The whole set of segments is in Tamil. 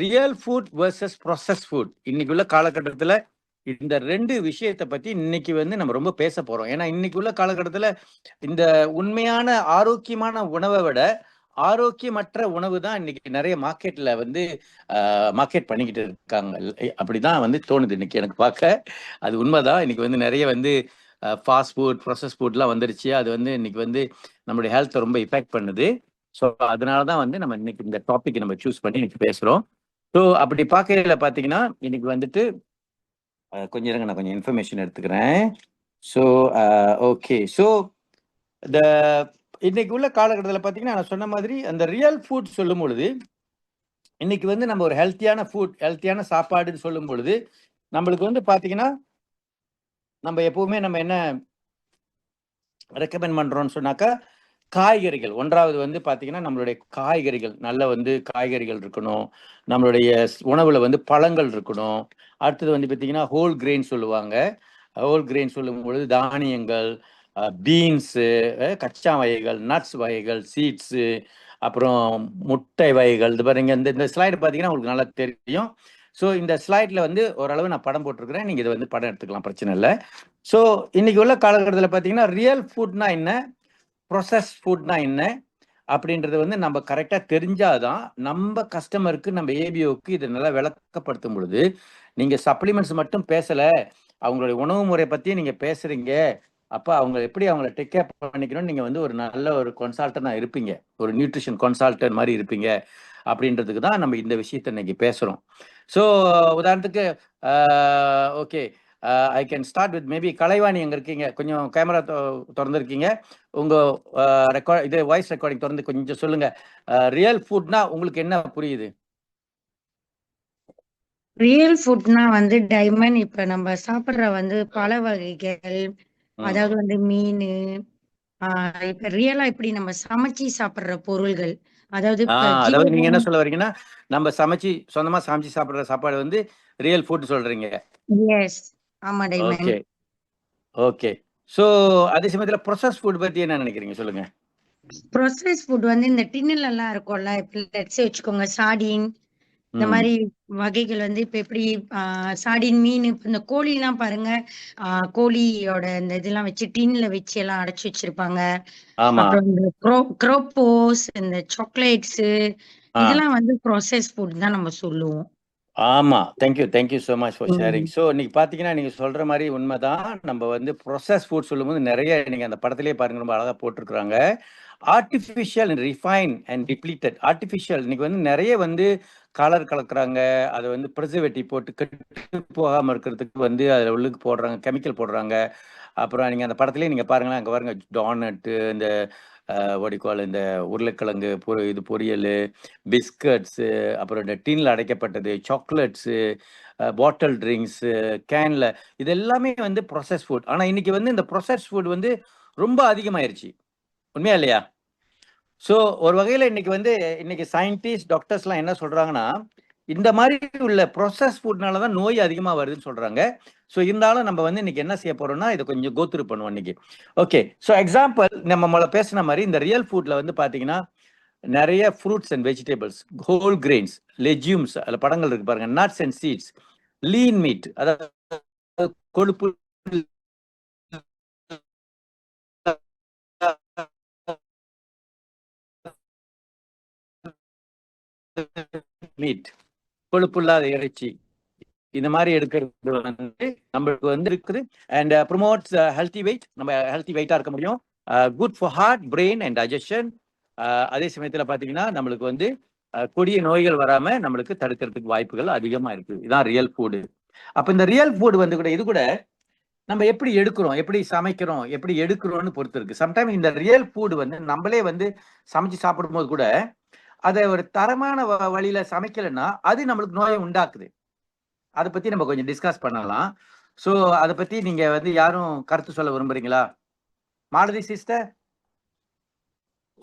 Real food versus process food. இன்னைக்கு உள்ள காலகட்டத்தில் இந்த ரெண்டு விஷயத்தை பத்தி இன்னைக்கு நம்ம ரொம்ப பேச போறோம். ஏன்னா இன்னைக்கு உள்ள காலகட்டத்தில் இந்த உண்மையான ஆரோக்கியமான உணவை விட ஆரோக்கியமற்ற உணவு தான் இன்னைக்கு நிறைய மார்க்கெட்ல மார்க்கெட் பண்ணிக்கிட்டு இருக்காங்க. அப்படிதான் தோணுது இன்னைக்கு எனக்கு பார்க்க. அது உண்மைதான். இன்னைக்கு நிறைய ஃபாஸ்ட் ஃபுட் ப்ராசஸ் ஃபுட்லாம் வந்துருச்சு. அது இன்னைக்கு நம்மளுடைய ஹெல்த்தை ரொம்ப இஃபெக்ட் பண்ணுது. ஸோ அதனால தான் நம்ம இன்னைக்கு இந்த டாபிக் நம்ம சூஸ் பண்ணி இன்னைக்கு பேசுறோம். ஸோ அப்படி பார்க்கல பார்த்தீங்கன்னா இன்னைக்கு கொஞ்சம் இருங்க, நான் கொஞ்சம் இன்ஃபர்மேஷன் எடுத்துக்கிறேன். So okay. ஸோ இந்த இன்னைக்கு உள்ள காலகட்டத்தில் பார்த்தீங்கன்னா நான் சொன்ன மாதிரி அந்த ரியல் ஃபுட் சொல்லும் பொழுது இன்னைக்கு நம்ம ஒரு ஹெல்த்தியான ஃபுட், ஹெல்த்தியான சாப்பாடுன்னு சொல்லும் பொழுது நம்மளுக்கு பார்த்தீங்கன்னா நம்ம எப்பவுமே நம்ம என்ன ரெக்கமெண்ட் பண்றோம்னு சொன்னாக்கா காய்கறிகள். ஒன்றாவது பார்த்தீங்கன்னா நம்மளுடைய காய்கறிகள் நல்ல காய்கறிகள் இருக்கணும். நம்மளுடைய உணவுல பழங்கள் இருக்கணும். அடுத்தது பார்த்தீங்கன்னா ஹோல் கிரெயின் சொல்லுவாங்க. ஹோல் கிரெயின் சொல்லும் பொழுது தானியங்கள், பீன்ஸு, கச்சா வகைகள், நட்ஸ் வகைகள், சீட்ஸு, அப்புறம் முட்டை வகைகள். இது பாருங்க, இந்த ஸ்லைடு பார்த்தீங்கன்னா உங்களுக்கு நல்லா தெரியும். ஸோ இந்த ஸ்லைட்ல ஓரளவு நான் படம் போட்டிருக்கிறேன். நீங்க இதை படம் எடுத்துக்கலாம், பிரச்சனை இல்லை. ஸோ இன்னைக்கு உள்ள காலகட்டத்தில் பார்த்தீங்கன்னா ரியல் ஃபுட்னா என்ன, ப்ரொசஸ் ஃபுட்னா என்ன அப்படின்றது நம்ம கரெக்டாக தெரிஞ்சாதான் நம்ம கஸ்டமருக்கு, நம்ம ஏபிஓக்கு இதை நல்லா விளக்கப்படுத்தும் பொழுது நீங்கள் சப்ளிமெண்ட்ஸ் மட்டும் பேசலை, அவங்களுடைய உணவு முறை பற்றி நீங்கள் பேசுகிறீங்க, அப்போ அவங்கள டேக் கேர் பண்ணிக்கணும்னு நீங்கள் ஒரு நல்ல ஒரு கன்சல்டனாக இருப்பீங்க, ஒரு நியூட்ரிஷன் கன்சல்டன்ட் மாதிரி இருப்பீங்க அப்படின்றதுக்கு தான் நம்ம இந்த விஷயத்தை இன்னைக்கு பேசுகிறோம். ஸோ உதாரணத்துக்கு okay, I can start with maybe Kalaivani. எங்க இருக்கீங்க? கொஞ்சம் கேமரா திறந்துருக்கீங்க. உங்க இது வாய்ஸ் ரெக்கார்டிங் திறந்து கொஞ்சம் சொல்லுங்க. ரியல் ஃபுட்னா உங்களுக்கு என்ன புரியுது? ரியல் ஃபுட்னா டைமண்ட் இப்ப நம்ம சாப்பிடுற பல வகைகள், அதாவது மீன், இப்ப ரியலா இப்படி நம்ம சமைச்சு சாப்பிடுற பொருள்கள், அதாவது அதாவது நீங்க என்ன சொல்ல வரீங்கன்னா, நம்ம சொந்தமா சமைச்சு சாப்பிடுற சாப்பாடு ரியல் ஃபுட் சொல்றீங்க. எஸ், ஆமா டைமண்ட். Okay okay. ஸோ அதே சமயத்தில் ப்ரொசஸ் ஃபுட் பத்தி என்ன நினைக்கிறீங்க, சொல்லுங்க. ப்ரொசஸ் ஃபுட் இந்த டின்னுல எல்லாம் இருக்கும்ல, இப்ப லெட்ஸ் வச்சுக்கோங்க சார்டின், இந்த மாதிரி வகைகள் இப்ப எப்படி சார்டின், மீன், இப்ப இந்த கோழி எல்லாம் பாருங்க, கோழியோட இந்த இதெல்லாம் வச்சு டின்ல வச்சு எல்லாம் அடைச்சு வச்சிருப்பாங்க. அப்புறம் இந்த குரோப்போஸ், இந்த சாக்லேட்ஸ், இதெல்லாம் ப்ரொசஸ் ஃபுட் தான் நம்ம சொல்லுவோம். ஆமா, thank you so much for sharing. So இன்னைக்கு பார்த்தீங்கன்னா நீங்க சொல்ற மாதிரி உண்மைதான். நம்ம ப்ரொசஸ் ஃபுட் சொல்லும்போது நிறைய நீங்க அந்த படத்திலேயே பாருங்க, ரொம்ப அழகா போட்டிருக்கிறாங்க. Artificial, refine and depleted. Artificial இன்னைக்கு நிறைய கலர் கலக்குறாங்க, அதை ப்ரிசர்வேட்டிவ் போட்டு கெட்டு போகாமல் இருக்கிறதுக்கு அதில் உள்ளுக்கு போடுறாங்க, கெமிக்கல் போடுறாங்க. அப்புறம் நீங்கள் அந்த படத்துலேயே நீங்கள் பாருங்களேன், அங்கே பாருங்க டோனட்டு, இந்த வடிகால், இந்த உருளைக்கிழங்கு பொரியல், பிஸ்கட்ஸு, அப்புறம் இந்த டின்ல அடைக்கப்பட்டது, சாக்லேட்ஸு, பாட்டில் ட்ரிங்க்ஸு, கேன்ல, இது எல்லாமே ப்ரொசஸ் ஃபுட். ஆனால் இன்னைக்கு இந்த ப்ரொசஸ் ஃபுட் ரொம்ப அதிகமாயிருச்சு, உண்மையா இல்லையா? ஸோ ஒரு வகையில் இன்னைக்கு சயின்டிஸ்ட், டாக்டர்ஸ்லாம் என்ன சொல்றாங்கன்னா, இந்த மாதிரி உள்ள ப்ரொசஸ் ஃபுட்னால தான் நோய் அதிகமாக வருதுன்னு சொல்றாங்க. ஸோ இருந்தாலும் நம்ம இன்னைக்கு என்ன செய்ய போறோம்னா, இதை கொஞ்சம் கோத்ரூ பண்ணுவோம் இன்னைக்கு. ஓகே. ஸோ எக்ஸாம்பிள், நம்ம பேசின மாதிரி இந்த ரியல் ஃபுட்ல பார்த்தீங்கன்னா நிறைய fruits and vegetables, whole grains, legumes, அதில் படங்கள் இருக்கு பாருங்க, nuts and seeds, lean meat, அதாவது கொழுப்பு மீட், கொழுப்புள்ளாத இறைச்சி, இந்த மாதிரி எடுக்கிறது நம்மளுக்கு இருக்குது. And promotes healthy weight. நம்ம ஹெல்த்தி வெயிட்டா இருக்க முடியும். Good for heart, brain and digestion. அதே சமயத்துல பாத்தீங்கன்னா நம்மளுக்கு கொடிய நோய்கள் வராம நம்மளுக்கு தடுக்கிறதுக்கு வாய்ப்புகள் அதிகமா இருக்கு. இதுதான் ரியல் ஃபுட். அப்ப இந்த ரியல் ஃபுட் கூட இது கூட நம்ம எப்படி எடுக்கிறோம், எப்படி சமைக்கிறோம், எப்படி எடுக்கிறோம்னு பொறுத்து இருக்கு. சம்டைம் இந்த ரியல் ஃபுட் நம்மளே சமைச்சு சாப்பிடும் போது கூட அதை ஒரு தரமான வழியில சமைக்கலைன்னா அது நம்மளுக்கு நோயை உண்டாக்குது. அதை பத்தி நம்ம கொஞ்சம் டிஸ்கஸ் பண்ணலாம். ஸோ அதை பத்தி நீங்க யாரும் கருத்து சொல்ல விரும்புறீங்களா? மாலதி சிஸ்டர்,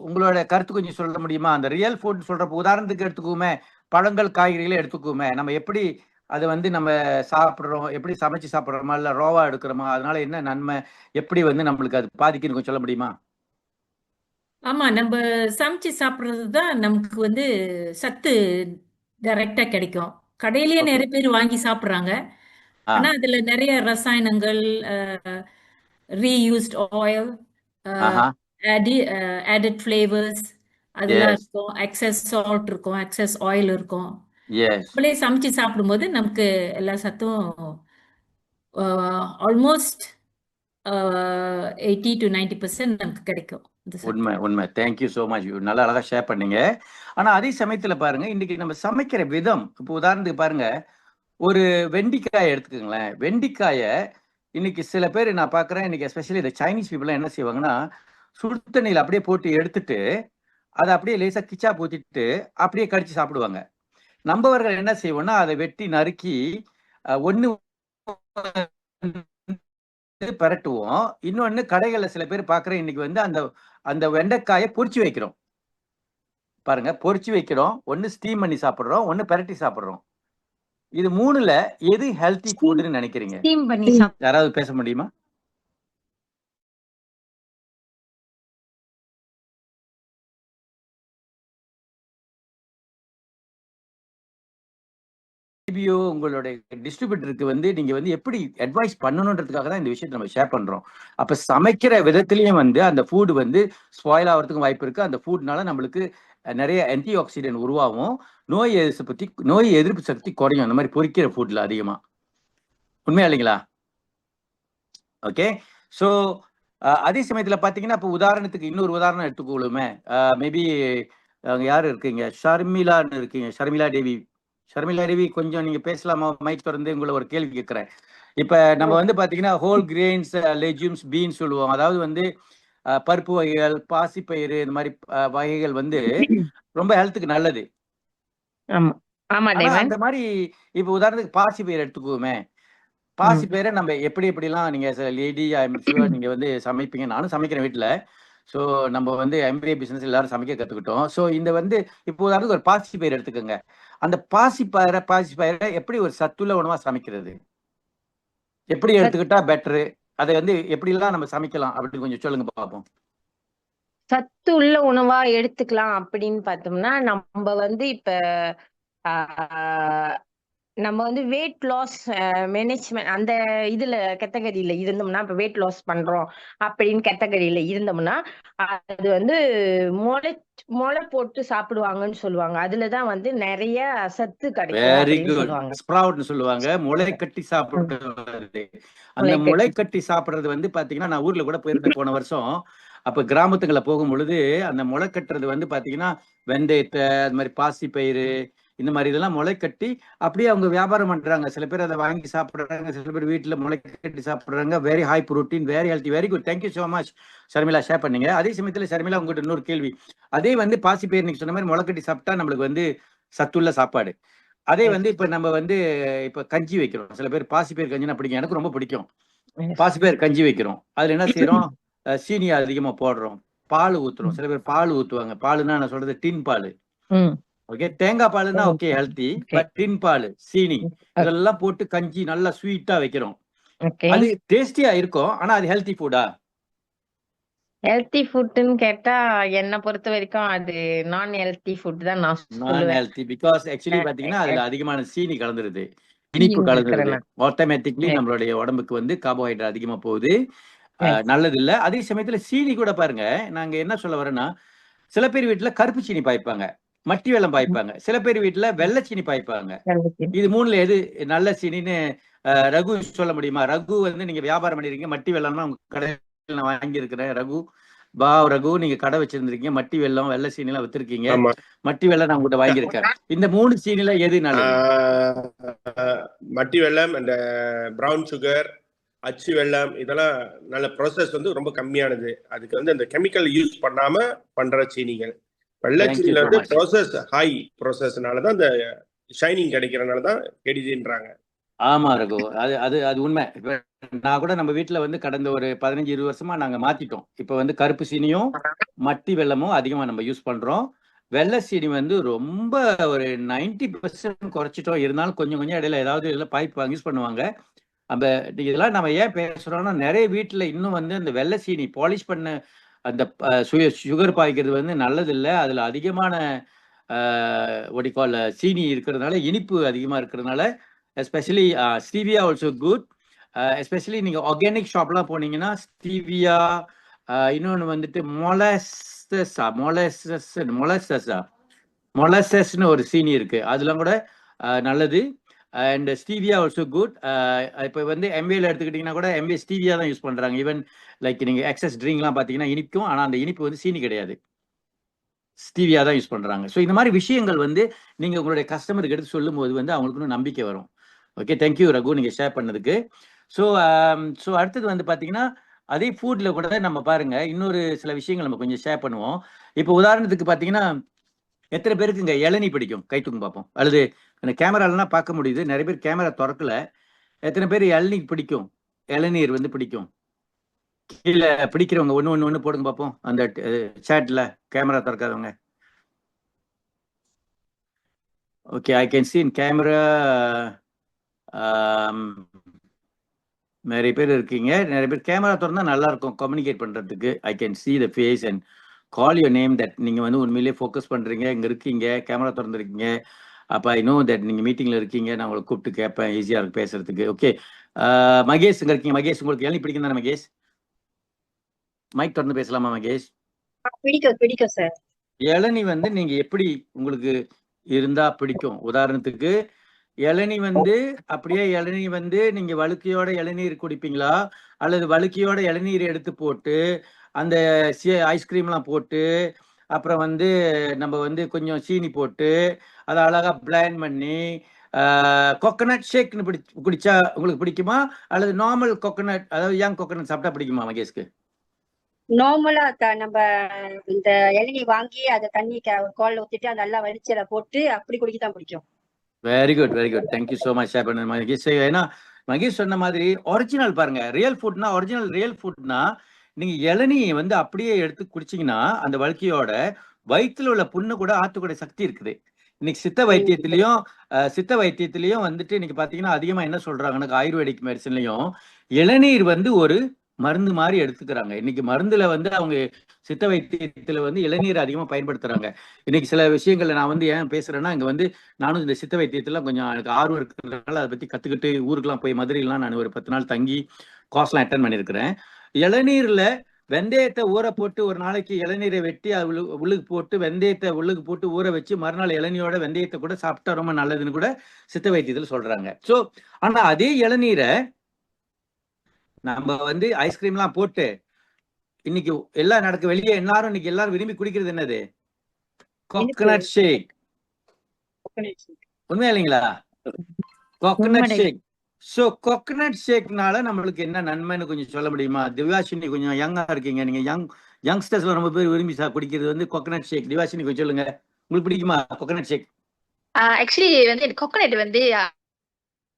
உங்களோட கருத்து கொஞ்சம் சொல்ல முடியுமா? அந்த ரியல் ஃபுட் சொல்றப்ப உதாரணத்துக்கு எடுத்துக்குவோமே, பழங்கள் காய்கறிகளை எடுத்துக்குவோமே, நம்ம எப்படி அதை நம்ம சாப்பிட்றோம், எப்படி சமைச்சு சாப்பிட்றோமா, இல்லை ரோவா எடுக்கிறோமா, அதனால என்ன நன்மை, எப்படி நம்மளுக்கு அது பாதிக்குன்னு கொஞ்சம் சொல்ல முடியுமா? ஆமா, நம்ம சமைச்சு சாப்பிடுறது தான் நமக்கு சத்து டைரக்டா கிடைக்கும். கடையிலேயே ஓகே. நிறைய பேர் வாங்கி சாப்பிடுறாங்க. ஆ ஆனா அதுல நிறைய ரசாயனங்கள், ரீயூஸ்ட் ஆயில், ஆஹா ஆடட் ஃப்ளேவர்ஸ் அதெல்லாம் எஸ் இருக்கும். எக்ஸஸ் சால்ட் இருக்கும், எக்ஸஸ் ஆயில் இருக்கும். எஸ் நம்மளே சமைச்சு சாப்பிடும்போது நமக்கு எல்லா சத்தும் ஆல்மோஸ்ட் 80 to 90% நமக்கு கிடைக்கும் இந்த சத்து. உண்மை உண்மை. Thank you so much. நல்லா அழகா ஷேர் பண்ணீங்க. ஆனா அதே சமயத்துல பாருங்க, இன்னைக்கு நம்ம சமைக்கிற விதம், இப்போ உதாரணத்துக்கு பாருங்க, ஒரு வெண்டிக்காயை எடுத்துக்கோங்களேன். வெண்டிக்காயை இன்னைக்கு சில பேர் நான் பார்க்குறேன், இன்னைக்கு எஸ்பெஷலி இந்த சைனீஸ் பீப்புளாம் என்ன செய்வாங்கன்னா, சுடு தண்ணியில் அப்படியே போட்டு எடுத்துட்டு அதை அப்படியே லேசா கிச்சா ஊத்திட்டு அப்படியே கடிச்சு சாப்பிடுவாங்க. நம்பவர்கள் என்ன செய்வோம்னா, அதை வெட்டி நறுக்கி ஒண்ணு பரட்டுவோம். இன்னொன்னு கடைகள்ல சில பேர் பார்க்குறேன், இன்னைக்கு வந்து அந்த அந்த வெண்டைக்காயை பொரிச்சு வைக்கிறோம். பாருங்க, பொரிச்சு வைக்கிறோம். ஒண்ணு ஸ்டீம் பண்ணி சாப்பிடுறோம், ஒண்ணு பரட்டி சாப்பிடுறோம். இது 3ல எது ஹெல்த்தி ஃபுட்னு நினைக்கிறீங்க? ஸ்டீம் பண்ணி யாராவது பேச முடியுமா? டிபிஓ உங்களுடைய டிஸ்ட்ரிபியூட்டருக்கு வந்து நீங்க வந்து எப்படி அட்வைஸ் பண்ணணுன்றதுக்காக தான் இந்த விஷயத்தை நம்ம ஷேர் பண்றோம். அப்ப சமைக்கிற விதத்திலயும் வந்து அந்த ஃபுட் வந்து ஸ்பாயில் ஆகிறதுக்கும் வாய்ப்பு இருக்கு. அந்த ஃபுட்னால நம்மளுக்கு நிறைய ஆன்டி ஆக்சிடென்ட் உருவாகும். நோய் எதிர்ப்பு சக்தி குறையும் அந்த மாதிரி பொரிக்கிற ஃபுட்ல அதிகமா. உண்மையா இல்லைங்களா? ஓகே. ஸோ அதே சமயத்துல பாத்தீங்கன்னா, இப்போ உதாரணத்துக்கு இன்னொரு உதாரணம் எடுத்துக்கொள்ளுமே. மேபி யாரு இருக்கீங்க? ஷர்மிளான்னு இருக்கீங்க. ஷர்மிளா தேவி. ஷர்மிளா தேவி, கொஞ்சம் நீங்க பேசலாமா? மைக் திறந்து உங்களை ஒரு கேள்வி கேட்கிறேன். இப்ப நம்ம வந்து பாத்தீங்கன்னா ஹோல் கிரெயின்ஸ், லெஜூம்ஸ், பீன்ஸ் சொல்லுவோம். அதாவது வந்து பருப்பு வகைகள், பாசிப்பயிறு, இந்த மாதிரி வகைகள் வந்து ரொம்ப ஹெல்த்துக்கு நல்லது. ஆமா ஆமா ஆனா டைமண்ட். அந்த மாதிரி இப்ப உதாரணத்துக்கு பாசிப்பயிறு எடுத்துக்குவோமே. பாசிப்பயிரை நம்ம எப்படி எப்படிலாம் நீங்க லேடி ஐம் ஷுவர் நீங்க வந்து சமைப்பீங்க. நானும் சமைக்கிறேன் வீட்டுல. ஸோ நம்ம வந்து எம்பிஏ பிசினஸ் எல்லாரும் சமைக்க கத்துக்கிட்டோம். ஸோ இந்த வந்து இப்போ உதாரணத்துக்கு ஒரு பாசிப்பயிறு எடுத்துக்கோங்க. அந்த பாசிப்பயிரை எப்படி ஒரு சத்துள்ள உணவா சமைக்கிறது? எப்படி எடுத்துக்கிட்டா பெட்டரு? அதை வந்து எப்படிலாம் நம்ம சமைக்கலாம் அப்படின்னு கொஞ்சம் சொல்லுங்க பார்ப்போம். சத்து உள்ள உணவா எடுத்துக்கலாம் அப்படின்னு பார்த்தோம்னா, நம்ம வந்து இப்ப ஆஹ், நம்ம வந்து வெயிட் லாஸ் மேனேஜ்மெண்ட் அந்த இதுல கேட்டகரியில இருந்தோம்னா, இப்ப வெயிட் லாஸ் பண்றோம் அப்படின்னு கேட்டகரியில இருந்தோம்னா, அது வந்து முளை முளை போட்டு சாப்பிடுவாங்கன்னு சொல்லுவாங்க. அதுலதான் வந்து நிறைய சத்து கிடைக்கும் வெரி அப்படின்னு குட். சொல்லுவாங்க. ஸ்ப்ரவுட்னு சொல்லுவாங்க. முளை கட்டி சாப்பிடுறது. அந்த முளைக்கட்டி. முளை கட்டி சாப்பிடுறது வந்து பாத்தீங்கன்னா, நான் ஊர்ல கூட போயிருந்தேன் போன வருஷம். அப்ப கிராமத்துக்குள்ள போகும் பொழுது அந்த முளை கட்டுறது வந்து பாத்தீங்கன்னா, வெந்தயத்தை, அது மாதிரி பாசி பயிறு, இந்த மாதிரி இதெல்லாம் முளை கட்டி அப்படியே அவங்க வியாபாரம் பண்றாங்க. சில பேர் அதை வாங்கி சாப்பிடுறாங்க, சில பேர் வீட்டுல முளை கட்டி சாப்பிடுறாங்க. Very high protein, very healthy, very good. Thank you so much Sharmila, share பண்ணீங்க. அதே சமயத்துல ஷர்மிளா, உங்ககிட்ட இன்னொரு கேள்வி. அதே வந்து பாசி பயிர் நீங்க சொன்ன மாதிரி முளை கட்டி சாப்பிட்டா நம்மளுக்கு வந்து சத்துள்ள சாப்பாடு. அதே வந்து இப்ப நம்ம வந்து இப்ப கஞ்சி வைக்கிறோம். சில பேர் பாசிப்பயிர் கஞ்சினா பிடிக்கும். எனக்கு ரொம்ப பிடிக்கும். பாசிப்பயிர் கஞ்சி வைக்கிறோம். அதுல என்ன செய்யறோம்? சீனி அதிகமா போடுறோம். பால் ஊத்துறோம். சில பேர் பால் ஊத்துவாங்க. பாலுன்னா நான் சொல்றது டின் பால். ஓகே. தேங்காய் பாலுன்னா ஓகே ஹெல்த்தி. பட் டின் பால், சீனி இதெல்லாம் போட்டு கஞ்சி நல்லா ஸ்வீட்டா வைக்கிறோம். அது டேஸ்டியா இருக்கும். ஆனா அது ஹெல்த்தி ஃபுட்டா? ஹெல்த்தி ஃபுட்னு கேட்டா என்னை பொறுத்த வரைக்கும் அது நான் ஹெல்த்தி ஃபுட் தான் நான் நான் சொல்லுவேன். ஹெல்த்தி. பிகாஸ் ஆக்சுவலி பாத்தீங்கன்னா அதுல அதிகமான சீனி கலந்துருது, இனிப்பு கலந்துருது. ஆட்டோமேட்டிக்லி நம்மளுடைய உடம்புக்கு வந்து கார்போஹைட்ரேட் அதிகமா போகுது. நல்லது இல்ல. அதே சமயத்துல சீனி கூட பாருங்க, நாங்க என்ன சொல்ல வரேன்னா, சில பேர் வீட்டுல கருப்பு சீனி பாய்ப்பாங்க, மட்டி வெல்லம் பாய்ப்பாங்க. சில பேர் வீட்டுல வெள்ளை சீனி பாய்ப்பாங்க. இது 3ல எது நல்ல சீனின்னு ரகு சொல்ல முடியுமா? ரகு வந்து நீங்க வியாபாரம் பண்ணிருக்கீங்க, மட்டி வெல்லம்னா உங்க கடையில் நான் வாங்கி இருக்கிறேன். ரகு நீங்க கடை வச்சிருந்திருக்கீங்க, மட்டி வெல்லம், வெள்ளை சீனி எல்லாம் வித்துருக்கீங்க. மட்டி வெல்லம் நான் உங்ககிட்ட வாங்கியிருக்கேன். இந்த 3 சீனில எது நல்லது? மட்டி வெல்லம், அந்த பிரவுன் சுகர், அச்சு வெல்லம், இதெல்லாம் நல்ல ப்ராசஸ் வந்து ரொம்ப கம்மியானது. அதுக்கு வந்து அந்த கெமிக்கல் யூஸ் பண்ணாம பண்ற சீனிகள். வெள்ளை சீனில வந்து ப்ராசஸ் ஹை ப்ராசஸ்னாலதான் அந்த ஷைனிங் கிடைக்கிறதுனாலதான் கெடுதின்றாங்க. ஆமா ரகு, அது உண்மை. இப்ப நான் கூட நம்ம வீட்டுல வந்து கடந்த ஒரு 15-20 வருஷமா நாங்க மாத்திட்டோம். இப்ப வந்து கருப்பு சீனியும் மட்டி வெல்லமும் அதிகமா நம்ம யூஸ் பண்றோம். வெள்ளை சீனி வந்து ரொம்ப ஒரு 90% குறைச்சிட்டோம். இருந்தாலும் கொஞ்சம் கொஞ்சம் இடையில ஏதாவது இதில் பைப் யூஸ் பண்ணுவாங்க. அந்த இதெல்லாம் நம்ம ஏன் பேசுறோம்னா, நிறைய வீட்டுல இன்னும் வந்து அந்த வெள்ளை சீனி பாலிஷ் பண்ண அந்த சுகர் பாய்க்கிறது வந்து நல்லது இல்லை. அதுல அதிகமான ஒடிக்கால் சீனி இருக்கிறதுனால, இனிப்பு அதிகமாக இருக்கிறதுனால, especially stevia also good. Especially நீங்கள் ஆர்கானிக் ஷாப்லாம் போனீங்கன்னா ஸ்டீவியா, இன்னொன்று வந்துட்டு மொலசஸ்ன்னு ஒரு சீனி இருக்கு, அதெல்லாம் கூட நல்லது. And stevia also good. இப்போ வந்து எம்வேல எடுத்துக்கிட்டிங்கன்னா கூட எம்வே ஸ்டீவியா தான் யூஸ் பண்ணுறாங்க. ஈவன் லைக் நீங்கள் எக்ஸஸ் ட்ரிங்க்லாம் பார்த்தீங்கன்னா இனிக்கும், ஆனால் அந்த இனிப்பு வந்து சீனி கிடையாது, ஸ்டீவியா தான் யூஸ் பண்ணுறாங்க. ஸோ இந்த மாதிரி விஷயங்கள் வந்து நீங்கள் உங்களுடைய கஸ்டமருக்கு எடுத்து சொல்லும்போது வந்து அவங்களுக்கு இன்னும் நம்பிக்கை வரும். ஓகே, தேங்க்யூ ரகு, நீங்கள் ஷேர் பண்ணதுக்கு. ஸோ அடுத்தது வந்து பார்த்தீங்கன்னா அதே ஃபுட்டில் கூட நம்ம பாருங்க இன்னொரு சில விஷயங்கள் நம்ம கொஞ்சம் ஷேர் பண்ணுவோம். இப்போ உதாரணத்துக்கு பார்த்தீங்கன்னா எத்தனை பேருக்கு இங்கே இளநீ பிடிக்கும்? கை தூங்க பார்ப்போம். அல்லது இந்த கேமராலாம் பார்க்க முடியுது, நிறைய பேர் கேமரா திறக்கல. எத்தனை பேர் இளநீ பிடிக்கும்? இளநீர் வந்து பிடிக்கும்? கீழே பிடிக்கிறவங்க ஒன்று போடுங்க பார்ப்போம் அந்த சேட்ல, கேமரா திறக்காதவங்க. Okay, I can see in camera நிறைய பேர் இருக்கீங்க. நிறைய பேர் கேமரா திறந்தா நல்லா இருக்கும் கம்யூனிகேட் பண்றதுக்கு. I can see the face and call your name, that நீங்க வந்து உண்மையிலேயே ஃபோக்கஸ் பண்றீங்க, இங்க இருக்கீங்க, கேமரா திறந்துருக்கீங்க. அப்போ ஐ நோ தட் நீங்க மீட்டிங்ல இருக்கீங்க, நான் உங்களை கூப்பிட்டு கேட்பேன், ஈஸியா இருக்கு பேசுறதுக்கு. ஓகே, மகேஷ் இங்க இருக்கீங்க. மகேஷ், உங்களுக்கு இளநீ பிடிக்கும் தானே மகேஷ்? மைக் திறந்து பேசலாமா மகேஷ்? பிடிக்கும் சார். இளநீ வந்து நீங்க எப்படி உங்களுக்கு இருந்தா பிடிக்கும்? உதாரணத்துக்கு இளநீ வந்து அப்படியே இளநீ வந்து நீங்க வழுக்கையோட இளநீர் குடிப்பீங்களா, அல்லது வழுக்கையோட இளநீர் எடுத்து போட்டு அந்த ஐஸ்கிரீம்லாம் போட்டு அப்புறம் வந்து நம்ம வந்து கொஞ்சம் சீனி போட்டு அதை அழகா பிளேண்ட் பண்ணி கோகனட் ஷேக்னு குடிச்சா உங்களுக்கு பிடிக்குமா, அல்லது நார்மல் கோகனட், அதாவது யங் கோகனட் சாப்பிட்டா பிடிக்குமா மகேஷ்க்கு? நார்மலா நம்ம இந்த இளநீ வாங்கி அதை தண்ணி கோல்ல ஊத்திட்டு அதை நல்லா வடிச்சு அதை போட்டு அப்படி குடிக்க தான் பிடிக்கும். Very good, very good, thank you so much share பண்ண மகேஷ். ஏன்னா மகேஷ் சொன்ன மாதிரி ஒரிஜினல் பாருங்க, ரியல் ஃபுட்னா, ஒரிஜினல் ரியல் ஃபுட்னா நீங்க இளநியை வந்து அப்படியே எடுத்து குடிச்சீங்கன்னா அந்த வழுக்கையோட வயிற்றுல உள்ள புண்ணு கூட ஆத்துக்கூடிய சக்தி இருக்குது. இன்னைக்கு சித்த வைத்தியத்திலையும் வந்துட்டு இன்னைக்கு பாத்தீங்கன்னா அதிகமா என்ன சொல்றாங்கன்னா ஆயுர்வேதிக் மெடிசன்லயும் இளநீர் வந்து ஒரு மருந்து மாதிரி எடுத்துக்கிறாங்க. இன்னைக்கு மருந்துல வந்து அவங்க சித்த வைத்தியத்துல வந்து இளநீர் அதிகமா பயன்படுத்துறாங்க. இன்னைக்கு சில விஷயங்கள்ல நான் வந்து ஏன் பேசுறேன்னா, இங்க வந்து நானும் இந்த சித்த வைத்தியத்துல கொஞ்சம் எனக்கு ஆர்வம் இருக்கிறதுனால அதை பத்தி கத்துக்கிட்டு ஊருக்குலாம் போய் மதுரைலாம் நான் ஒரு 10 நாள் தங்கி கோர்ஸ்லாம் அட்டன் பண்ணியிருக்கிறேன். இளநீர்ல வெந்தயத்தை ஊற போட்டு ஒரு நாளைக்கு இளநீரை வெட்டி அது உள்ளுக்கு போட்டு வெந்தயத்தை உள்ளுக்கு போட்டு ஊற வச்சு மறுநாள் இளநீரோட வெந்தயத்தை கூட சாப்பிட்டா ரொம்ப நல்லதுன்னு கூட சித்த வைத்தியத்தில் சொல்றாங்க. ஸோ ஆனா அதே இளநீரை நம்ம வந்து ஐஸ்கிரீம்லாம் போட்டு இன்னைக்கு எல்லாம் நடக்கு வெளியே எல்லாரும் இன்னைக்கு எல்லாரும் விரும்பி குடிக்கிறது என்னது? கோகனட் ஷேக். உண்மையா இல்லைங்களா? கோகனட் ஷேக். ஸோ கோகனட் ஷேக்னால நம்மளுக்கு என்ன நன்மைன்னு கொஞ்சம் சொல்ல முடியுமா? திவ்யாஷினி கொஞ்சம் யங்கா இருக்கீங்க, நீங்க யங்ஸ்டர்ஸ்ல ரொம்ப பேர் விரும்பி குடிக்கிறது வந்து கோகனட் ஷேக். திவ்யாஷினி கொஞ்சம் சொல்லுங்க, உங்களுக்கு பிடிக்குமா கோகனட் ஷேக்? ஆக்சுவலி வந்து கோகனட் வந்து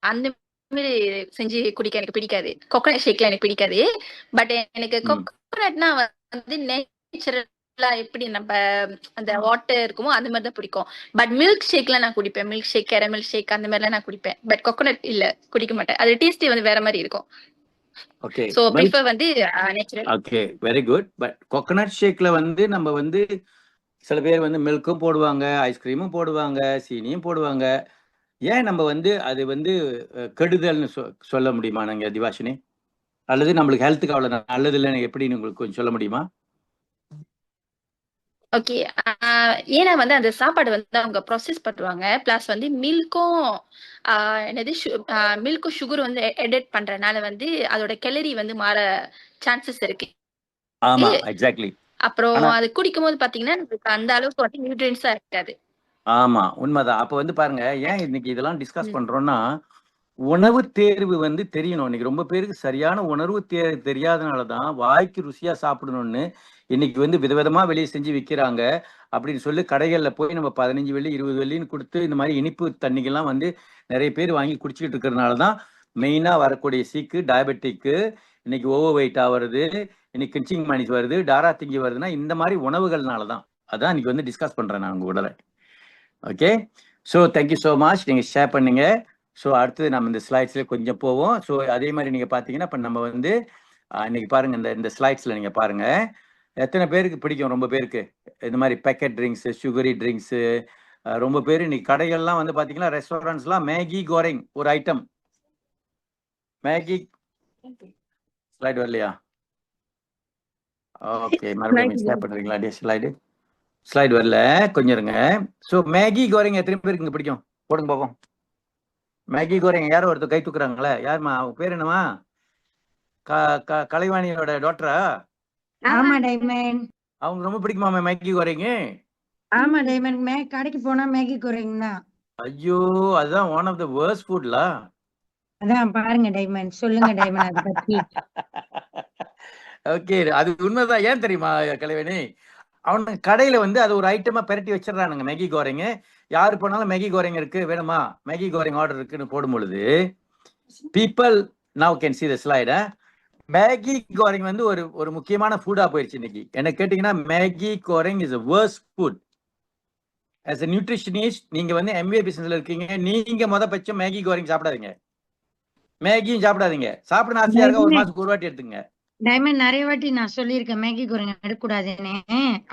அந்த மாதிரி செஞ்சு குடிக்க எனக்கு பிடிக்காது. கோகனட் ஷேக்ல எனக்கு பிடிக்காது. பட் எனக்கு கோகனட்னா வந்து நேச்சுரலா எப்படி நம்ம அந்த வாட்டர் இருக்குமோ அந்த மாதிரி தான் பிடிக்கும். பட் மில்க் ஷேக்ல நான் குடிப்பேன். மில்க் ஷேக், கேரமல் ஷேக் அந்த மாதிரிலாம் நான் குடிப்பேன். பட் கோகனட் இல்ல குடிக்க மாட்டேன். அது டேஸ்ட் வந்து வேற மாதிரி இருக்கும். ஓகே, சோ ப்ரிஃபர் வந்து natural. Okay, very good. But coconut ஷேக்ல வந்து நம்ம வந்து சில பேர் வந்து மில்க்கும் போடுவாங்க, ஐஸ்கிரீமும் போடுவாங்க, சீனியும் போடுவாங்க. ஏன் நம்ம வந்து அது வந்து கெடுதல்னு சொல்ல முடியுமா நீங்க திவாஷினி? அல்லது நம்மளுக்கு ஹெல்த்துக்கு அவ்வளவு நல்லது இல்லைன்னு எப்படின்னு உங்களுக்கு கொஞ்சம் சொல்ல முடியுமா? ஓகே, ஏன்னா வந்து அந்த சாப்பாடு வந்து அவங்க ப்ராசஸ் பண்ணுவாங்க. பிளஸ் வந்து மில்க்கும் என்னது மில்க்கும் சுகர் வந்து எடிட் பண்றதுனால வந்து அதோட கேலரி வந்து மாற சான்சஸ் இருக்கு. ஆமா, எக்ஸாக்ட்லி. அப்புறம் அது குடிக்கும் போது பாத்தீங்கன்னா அந்த அளவுக்கு வந்து நியூட்ரியன்ஸா இருக்காது. ஆமா, உண்மைதான். அப்ப வந்து பாருங்க, ஏன் இன்னைக்கு இதெல்லாம் டிஸ்கஸ் பண்றோம்னா உணவு தேர்வு வந்து தெரியணும். இன்னைக்கு ரொம்ப பேருக்கு சரியான உணர்வு தேர்வு தெரியாதனாலதான் வாய்க்கு ருசியா சாப்பிடணும்னு இன்னைக்கு வந்து விதவிதமா வெளியே செஞ்சு விற்கிறாங்க. அப்படின்னு சொல்லி கடைகள்ல போய் நம்ம 15 வெள்ளி 20 வெள்ளின்னு கொடுத்து இந்த மாதிரி இனிப்பு தண்ணிகள்லாம் வந்து நிறைய பேர் வாங்கி குடிச்சுக்கிட்டு இருக்கிறதுனாலதான் மெயினா வரக்கூடிய சீக்கு, டயபெட்டிக்கு, இன்னைக்கு ஓவர் வெயிட் ஆகுறது, இன்னைக்கு கிஞ்சிங் மணிஸ் வருது, டாரா திங்கி வருதுன்னா இந்த மாதிரி உணவுகள்னாலதான். அதான் இன்னைக்கு வந்து டிஸ்கஸ் பண்றேன் நான் உங்க உடலை. Okay, so thank you so much, நீங்க ஷேர் பண்ணுங்க. ஸோ அடுத்தது நம்ம இந்த ஸ்லைட்ஸ்ல கொஞ்சம் போவோம். ஸோ அதே மாதிரி நீங்க பாத்தீங்கன்னா இப்ப நம்ம வந்து இன்னைக்கு பாருங்க இந்த ஸ்லைட்ஸ்ல நீங்க பாருங்க, எத்தனை பேருக்கு பிடிக்கும்? ரொம்ப பேருக்கு இந்த மாதிரி பேக்கெட் ட்ரிங்க்ஸு, சுகரி ட்ரிங்க்ஸு. ரொம்ப பேர் இன்னைக்கு கடைகள்லாம் வந்து பார்த்தீங்கன்னா, ரெஸ்டாரண்ட்ஸ்லாம் மேகி கோரிங் ஒரு ஐட்டம். மேகி ஸ்லைடு வரலையா? ஓகே, மறுபடியும் ஷேர் பண்ணுறீங்களா? ஸ்லைடு வரல, கொஞ்சம் இருங்க. ஸோ மேகி கோரிங் எத்தனை பேருக்கு இங்கே பிடிக்கும்? போடுங்க பார்ப்போம். மேகி கோரிங் யாரோ ஒருத்தர் கை தூக்குறாங்களே, யாருமா அவங்க பேர் என்னமா? கலைவாணியோட டாக்டரா? ஆமா டைமண்ட். அவங்க ரொம்ப பிடிக்குமா மேகி கோரிங்? ஆமா டைமண்ட், கடைக்கு போனா மேகி கோரிங் தான். ஐயோ, அதுதான் ஒன் ஆஃப் த வேர்ஸ்ட் ஃபுட்லா. அதான் பாருங்க டைமண்ட், சொல்லுங்க டைமண்ட் அதை பத்தி. ஓகே, அது உண்மைதான். ஏன் தெரியுமா கலைவாணி? அவனுக்கு கடையில வந்து அது ஒரு ஐட்டமா பெரட்டி வச்சிடறானுங்க மேகி கோரிங். யாரு போனாலும் மேகி கோரிங் இருக்கு, வேணுமா மேகி கோரிங் ஆர்டர் இருக்குன்னு போடும் பொழுது people now can see the slide. Maggi goreng வந்து ஒரு முக்கியமான ஃபுட்டா போயிடுச்சு இன்னைக்கு. என்ன கேட்டீங்கன்னா, Maggi goreng is a worst food. as a nutritionist, நீங்க வந்து MBA பிசினஸ்ல இருக்கீங்க, நீங்க பட்சம் மேகி கோரிங் சாப்பிடாதீங்க. மேகியும் சாப்பிடாதீங்க. சாப்பிடணும் ஆசையா இருக்கா, ஒரு மாசத்துக்கு ஒரு வாட்டி எடுத்துங்க. டைமண்ட் நிறைய வாட்டி நான் சொல்லியிருக்கேன் மேகி கோரிங் எடுக்கக்கூடாதுன்னு.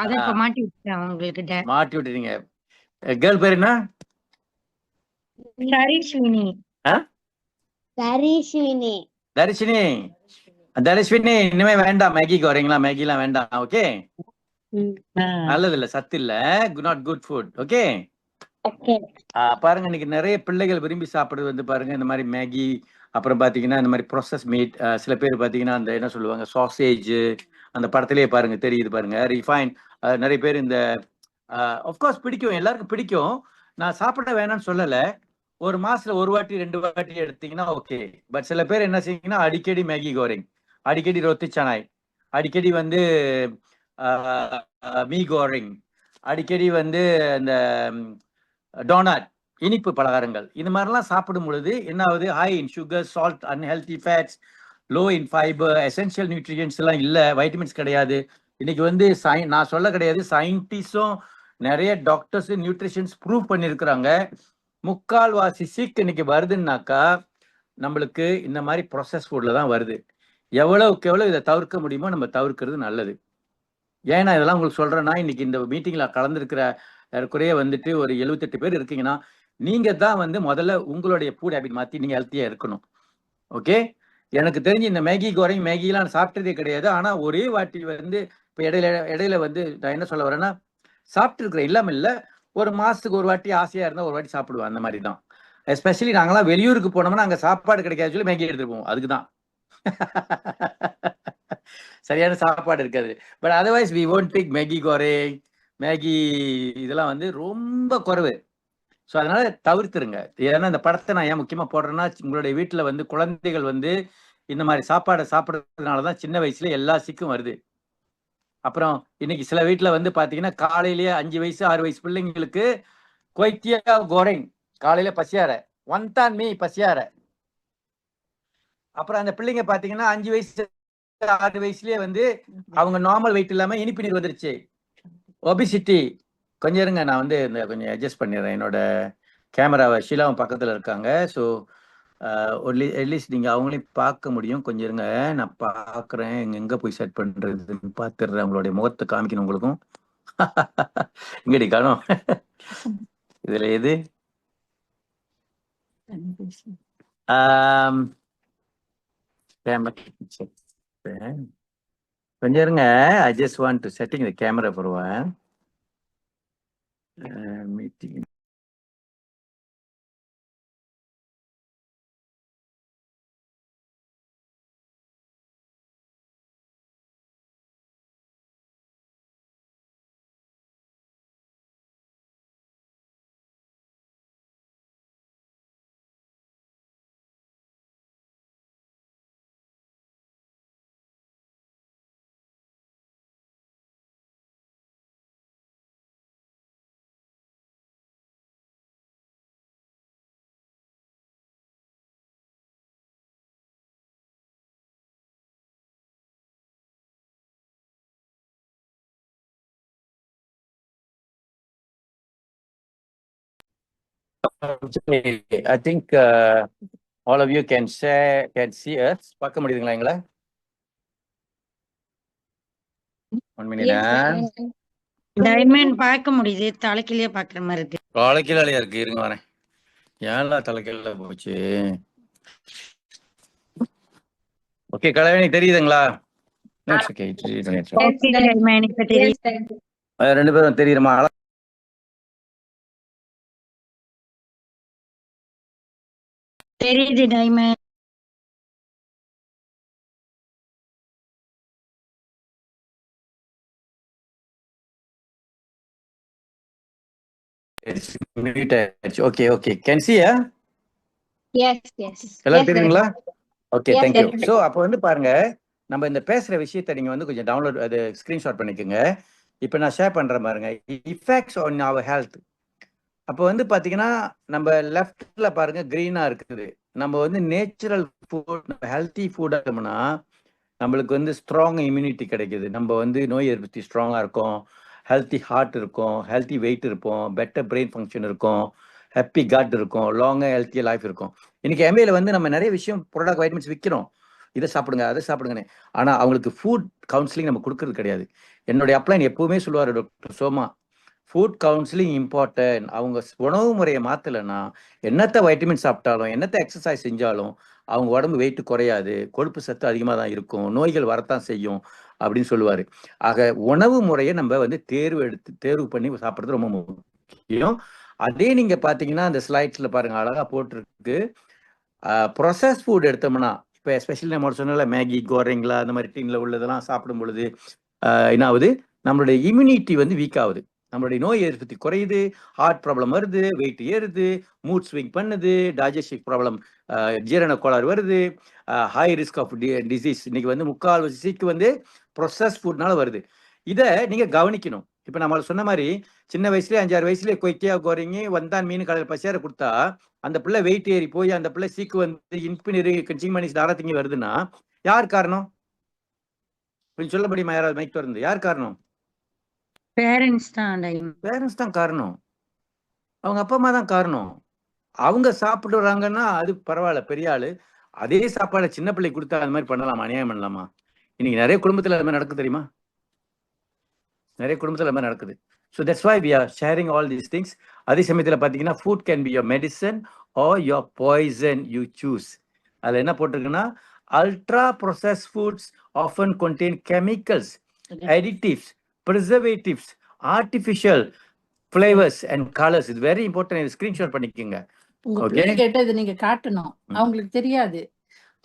அதை இப்ப மாட்டி விட்டுறேன் உங்ககிட்ட. மாட்டி விட்டுறீங்க. கேர்ள் பேர் என்ன? தரிஷ்வினி. தரிஷ்வினி. தரிசினி. தரிஷ்வினி, இனிமே வேண்டாம் மேகி கோரிங்லாம், மேகிலாம் வேண்டாம். ஓகே, நல்லது இல்ல, சத்து இல்ல, நாட் குட் ஃபுட். ஓகே, பாருங்க இன்னைக்கு நிறைய பிள்ளைகள் விரும்பி சாப்பிடுறது வந்து பாருங்க இந்த மாதிரி மேகி. அப்புறம் பாத்தீங்கன்னா இந்த மாதிரி ப்ராசஸ் மீட். சில பேர் பாத்தீங்கன்னா அந்த என்ன சொல்லுவாங்க, சாசேஜ். அந்த படத்திலேயே பாருங்க தெரியுது பாருங்க, ரிஃபைன். நிறைய பேர் இந்த ஆஃப்கோர்ஸ் பிடிக்கும், எல்லாருக்கும் பிடிக்கும். நான் சாப்பிட வேணாம்னு சொல்லல. ஒரு மாசத்துல ஒரு வாட்டி 2 வாட்டி எடுத்தீங்கன்னா ஓகே. பட் சில பேர் என்ன செய்யுங்கன்னா, அடிக்கடி மேகி கோரிங், அடிக்கடி ரொத்தி சனாய், அடிக்கடி வந்து மீ கோரிங், அடிக்கடி வந்து இந்த டோனட், இனிப்பு பலகாரங்கள், இது மாதிரிலாம் சாப்பிடும் பொழுது என்ன ஆகுது? High in sugar, salt, unhealthy fats, low in fibre, essential nutrients எல்லாம் இல்லை, வைட்டமின்ஸ் கிடையாது. இன்னைக்கு வந்து நான் சொல்ல கிடையாது, சயின்டிஸ்டும் நிறைய டாக்டர்ஸ் நியூட்ரிஷன்ஸ் ப்ரூவ் பண்ணியிருக்கிறாங்க. முக்கால்வாசி சீக்கு இன்னைக்கு வருதுன்னாக்கா நம்மளுக்கு இந்த மாதிரி ப்ராசஸ் ஃபுட்ல தான் வருது. எவ்வளவுக்கு எவ்வளவு இதை தவிர்க்க முடியுமோ நம்ம தவிர்க்கிறது நல்லது. ஏன்னா இதெல்லாம் உங்களுக்கு சொல்றேன்னா, இன்னைக்கு இந்த மீட்டிங்ல கலந்துருக்கிற குறைய வந்துட்டு ஒரு 78 பேர் இருக்கீங்கன்னா, நீங்க தான் வந்து முதல்ல உங்களுடைய ஃபுட் ஹேபிட் மாத்தி நீங்க ஹெல்த்தியா இருக்கணும். ஓகே, எனக்கு தெரிஞ்சு இந்த மேகி கோரிங் மேகிலாம் சாப்பிட்டதே கிடையாது. ஆனா ஒரே வாட்டி வந்து இப்ப இடையில வந்து நான் என்ன சொல்ல வரேன்னா, சாப்பிட்டு இருக்கிறேன், இல்லாம இல்ல. ஒரு மாசத்துக்கு ஒரு வாட்டி ஆசையா இருந்தா ஒரு வாட்டி சாப்பிடுவேன். அந்த மாதிரி தான். எஸ்பெஷலி நாங்கெல்லாம் வெளியூருக்கு போனோம்னா அங்க சாப்பாடு கிடைக்காது சொல்லி மேகி எடுத்துட்டு போவோம். அதுக்குதான் சரியான சாப்பாடு இருக்காது. But otherwise we won't pick Maggi goreng, Maggi இதெல்லாம் வந்து ரொம்ப குறைவு. ஸோ அதனால தவிர்த்துருங்க. ஏன்னா இந்த படத்தை நான் ஏன் முக்கியமா போடுறேன்னா, உங்களுடைய வீட்டுல வந்து குழந்தைகள் வந்து இந்த மாதிரி சாப்பாடை சாப்பிட்றதுனாலதான் சின்ன வயசுல எல்லா சிக்கும் வருது. அப்புறம் இன்னைக்கு சில வீட்டுல வந்து பாத்தீங்கன்னா காலையிலேயே 5 வயசு 6 வயசு பிள்ளைங்களுக்கு கொய்த்தியா கோரிங், காலையில பசியார, ஒன்தான் மீ பசியார. அப்புறம் அந்த பிள்ளைங்க பாத்தீங்கன்னா 5 வயசு 6 வயசுலயே வந்து அவங்க நார்மல் வெயிட் இல்லாம இனிப்பு நீர் வந்துருச்சு, ஒபிசிட்டி. கொஞ்சம் இருங்க, நான் வந்து இந்த கொஞ்சம் அட்ஜஸ்ட் பண்ணிடுறேன். என்னோட கேமராவை ஷீலாவும் பக்கத்துல இருக்காங்க. ஸோ அட்லீஸ்ட் நீங்க அவங்களையும் பார்க்க முடியும். கொஞ்சம் இருங்க, நான் பார்க்குறேன் எங்க போய் செட் பண்றதுன்னு பார்த்துடுறேன். அவங்களுடைய முகத்தை காமிக்கணும் உங்களுக்கும். இங்கடி காணும். இதுல எது கொஞ்சம் இருங்க. I just want to setting the camera for one meeting. I think all of you can see us. பார்க்க முடியுதுங்களா எங்களை? 1 minute. டைமண்ட் பார்க்க முடியுது, தலைக்கிலேயே பாக்குற மாதிரி இருக்கு. தலைக்கீழாலையா இருக்கு, இருங்க வரேன். ஏன்ல தலைக்கீழ போச்சு? ஓகே, கலைவாணி தெரியுதுங்களா? ஓகே, ஓகே டைமண்ட் இப்ப தெரியுது. 2 பேரும் தெரியுமா? தெரியுது diamond. Okay okay, can see Yes. எல்லாம் தெரியுங்களா? Okay, Yes, thank you. yes. So அப்போ வந்து பாருங்க, நம்ம இந்த பேசுற விஷயத்தை நீங்க வந்து கொஞ்சம் டவுன்லோட் அது ஸ்கிரீன்ஷாட் பண்ணிக்கோங்க. இப்போ நான் ஷேர் பண்றேன் பாருங்க, இஃபெக்ட்ஸ் ஆன் அவர் ஹெல்த். அப்போ வந்து பாத்தீங்கன்னா நம்ம லெஃப்ட்ல பாருங்க கிரீனா இருக்குது. நம்ம வந்து நேச்சுரல் ஃபுட், ஹெல்த்தி ஃபுட் ஆகணும்னா நம்மளுக்கு வந்து ஸ்ட்ராங் இம்யூனிட்டி கிடைக்குது. நம்ம வந்து நோய் எதிர்ப்பு ஸ்ட்ராங்கா இருக்கும், ஹெல்த்தி ஹார்ட் இருக்கும், ஹெல்த்தி வெயிட் இருப்போம், பெட்டர் பிரெயின் ஃபங்க்ஷன் இருக்கும், ஹாப்பி கட் இருக்கும், லாங்கா ஹெல்த்தி லைஃப் இருக்கும். இன்னைக்கு எம்ஏல வந்து நம்ம நிறைய விஷயம் ப்ராடக்ட் வைட்டமின்ஸ் விற்கிறோம், இதை சாப்பிடுங்க அதை சாப்பிடுங்கன்னு. ஆனா அவங்களுக்கு ஃபுட் கவுன்சிலிங் நம்ம கொடுக்கறது கிடையாது. என்னுடைய அப்ளைன் எப்பவுமே சொல்லுவாரு டாக்டர் சோமா, ஃபுட் கவுன்சிலிங் இம்பார்ட்டன்ட். அவங்க உணவு முறையை மாத்தலைன்னா என்னத்தை வைட்டமின் சாப்பிட்டாலும் என்னத்தை எக்ஸசைஸ் செஞ்சாலும் அவங்க உடம்பு வெயிட் குறையாது, கொழுப்பு சத்து அதிகமாக தான் இருக்கும், நோய்கள் வரத்தான் செய்யும் அப்படின்னு சொல்லுவாரு. ஆக உணவு முறையை நம்ம வந்து தேர்வு பண்ணி சாப்பிட்றது ரொம்ப முக்கியம். அதே நீங்க பாத்தீங்கன்னா அந்த ஸ்லைட்ஸ்ல பாருங்க அழகா போட்டிருக்கு. ப்ரொசஸ் ஃபுட் எடுத்தோம்னா இப்போ எஸ்பெஷலி நம்ம சொன்னால மேகி, கோரிங்களா அந்த மாதிரி டீன்ல உள்ளதெல்லாம் சாப்பிடும் பொழுது என்ன ஆகுது, நம்மளுடைய இம்யூனிட்டி வந்து வீக் ஆகுது, நம்மளுடைய நோய் எதிர்ப்பு குறையுது, ஹார்ட் ப்ராப்ளம் வருது, வெயிட் ஏறுது, மூட் ஸ்விங் பண்ணுது, டைஜஸ்டிவ் ப்ராப்ளம், ஜீரண கோளாறு வருது, ஹை ரிஸ்க் ஆஃப் டிசீஸ் இன்னைக்கு வந்து 3/4 வந்து ப்ரொசஸ் ஃபுட்னால வருது. இதை நீங்க கவனிக்கணும். இப்போ நம்ம சொன்ன மாதிரி சின்ன வயசுலேயே 5-6 வயசுலேயே கொய்க்கியா கோரிங்க வந்தான் மீன் கடையில் பசியார கொடுத்தா அந்த பிள்ளை வெயிட் ஏறி போய் அந்த பிள்ளை சீக்கு வந்து இன்பினிரி கன்சியூமனிஸ் தாராத்திங்க வருதுன்னா யார் காரணம்? கொஞ்சம் சொல்ல முடியுமா? யாராவது மைக் திறந்து, யார் காரணம்? பேரண்ட்ஸ் தான் டைமண்ட். பேரண்ட்ஸ் தான் காரணம், அவங்க அப்பா அம்மா தான் காரணம். அவங்க சாப்பிடுறாங்கன்னா அது பரவாயில்ல, பெரிய ஆளு. அதே சாப்பாடை சின்ன பிள்ளை கொடுத்தா அந்த மாதிரி பண்ணலாமா? அநியாயம் பண்ணலாமா? இன்னைக்கு நிறைய குடும்பத்துல அது மாதிரி நடக்குது தெரியுமா? நிறைய குடும்பத்துல அது மாதிரி நடக்குது. So that's why we are sharing all these things. அதே சமயத்தில் பார்த்தீங்கன்னா food can be your medicine or your poison you choose. அதில் என்ன போட்டிருக்குன்னா ultra process foods often contain chemicals, additives, preservatives, artificial flavors and colors. இது வெரி இம்பார்ட்டன்ட். இது ஸ்கிரீன்ஷாட் பண்ணிக்கோங்க. உங்க ஓகே, பிள்ளைகிட்ட இதை நீங்க காட்டணும். அவங்களுக்கு தெரியாது.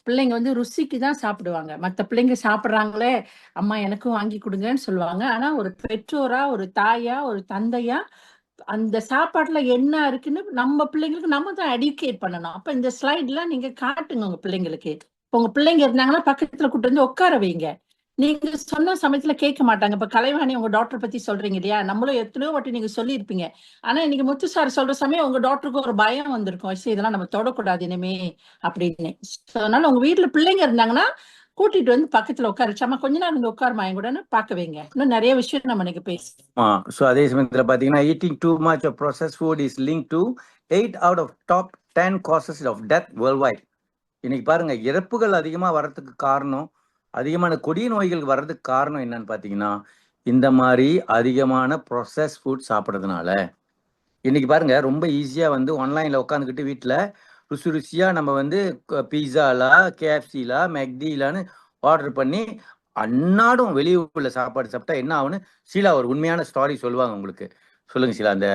பிள்ளைங்க வந்து ருசிக்கு தான் சாப்பிடுவாங்க. மற்ற பிள்ளைங்க சாப்பிட்றாங்களே, அம்மா எனக்கும் வாங்கி கொடுங்கன்னு சொல்லுவாங்க. ஆனா ஒரு பெற்றோரா, ஒரு தாயா, ஒரு தந்தையா அந்த சாப்பாட்டுல என்ன இருக்குன்னு நம்ம பிள்ளைங்களுக்கு நம்ம தான் எடியூகேட் பண்ணணும். அப்ப இந்த ஸ்லைட்லாம் நீங்க காட்டுங்க உங்க பிள்ளைங்களுக்கு. இப்ப உங்க பிள்ளைங்க இருந்தாங்கன்னா பக்கத்துல கூட்டு வந்து உட்கார வைங்க. நீங்க சொன்ன சமயத்துல கேட்க மாட்டாங்க. இப்ப கலைவாணி உங்க டாக்டர் பத்தி சொல்றீங்க இல்லையா, நம்மளும் எத்தனையோ வாட்டி நீங்க சொல்லியிருப்பீங்க. ஆனா இன்னைக்கு முத்து சார் சொல்ற சமயம் உங்க டாக்டருக்கு ஒரு பயம் வந்திருக்கும், சரி இதெல்லாம் நம்ம தொடக்கூடாது இனிமே அப்படின்னு. அதனால உங்க வீட்டுல பிள்ளைங்க இருந்தாங்கன்னா கூட்டிட்டு வந்து பக்கத்துல உட்காருச்சாமா கொஞ்ச நேரம் இருந்து உட்காருமா என் கூடன்னு பார்க்க வைங்க. இன்னும் நிறைய விஷயம் நம்ம இன்னைக்கு பேச. ஸோ அதே சமயத்தில் பார்த்தீங்கன்னா eating too much of processed food is linked to 8 out of top 10 causes of death worldwide. இன்னைக்கு பாருங்க, இறப்புகள் அதிகமாக வர்றதுக்கு காரணம், அதிகமான கொடிய நோய்கள் வர்றதுக்கு காரணம் என்னன்னு பார்த்தீங்கன்னா இந்த மாதிரி அதிகமான ப்ரொசஸ் ஃபுட் சாப்பிட்றதுனால. இன்னைக்கு பாருங்க ரொம்ப ஈஸியாக வந்து ஆன்லைனில் உட்காந்துக்கிட்டு வீட்டில் ருசியாக நம்ம வந்து பீஸாலா, கேஎஃப்சிலா, மெக்டிலான்னு ஆர்டர் பண்ணி அன்னாடும் வெளியே உள்ள சாப்பாடு சாப்பிட்டா என்ன ஆகுன்னு ஷீலா ஒரு உண்மையான ஸ்டாரி சொல்லுவாங்க உங்களுக்கு. சொல்லுங்க ஷீலா. அந்த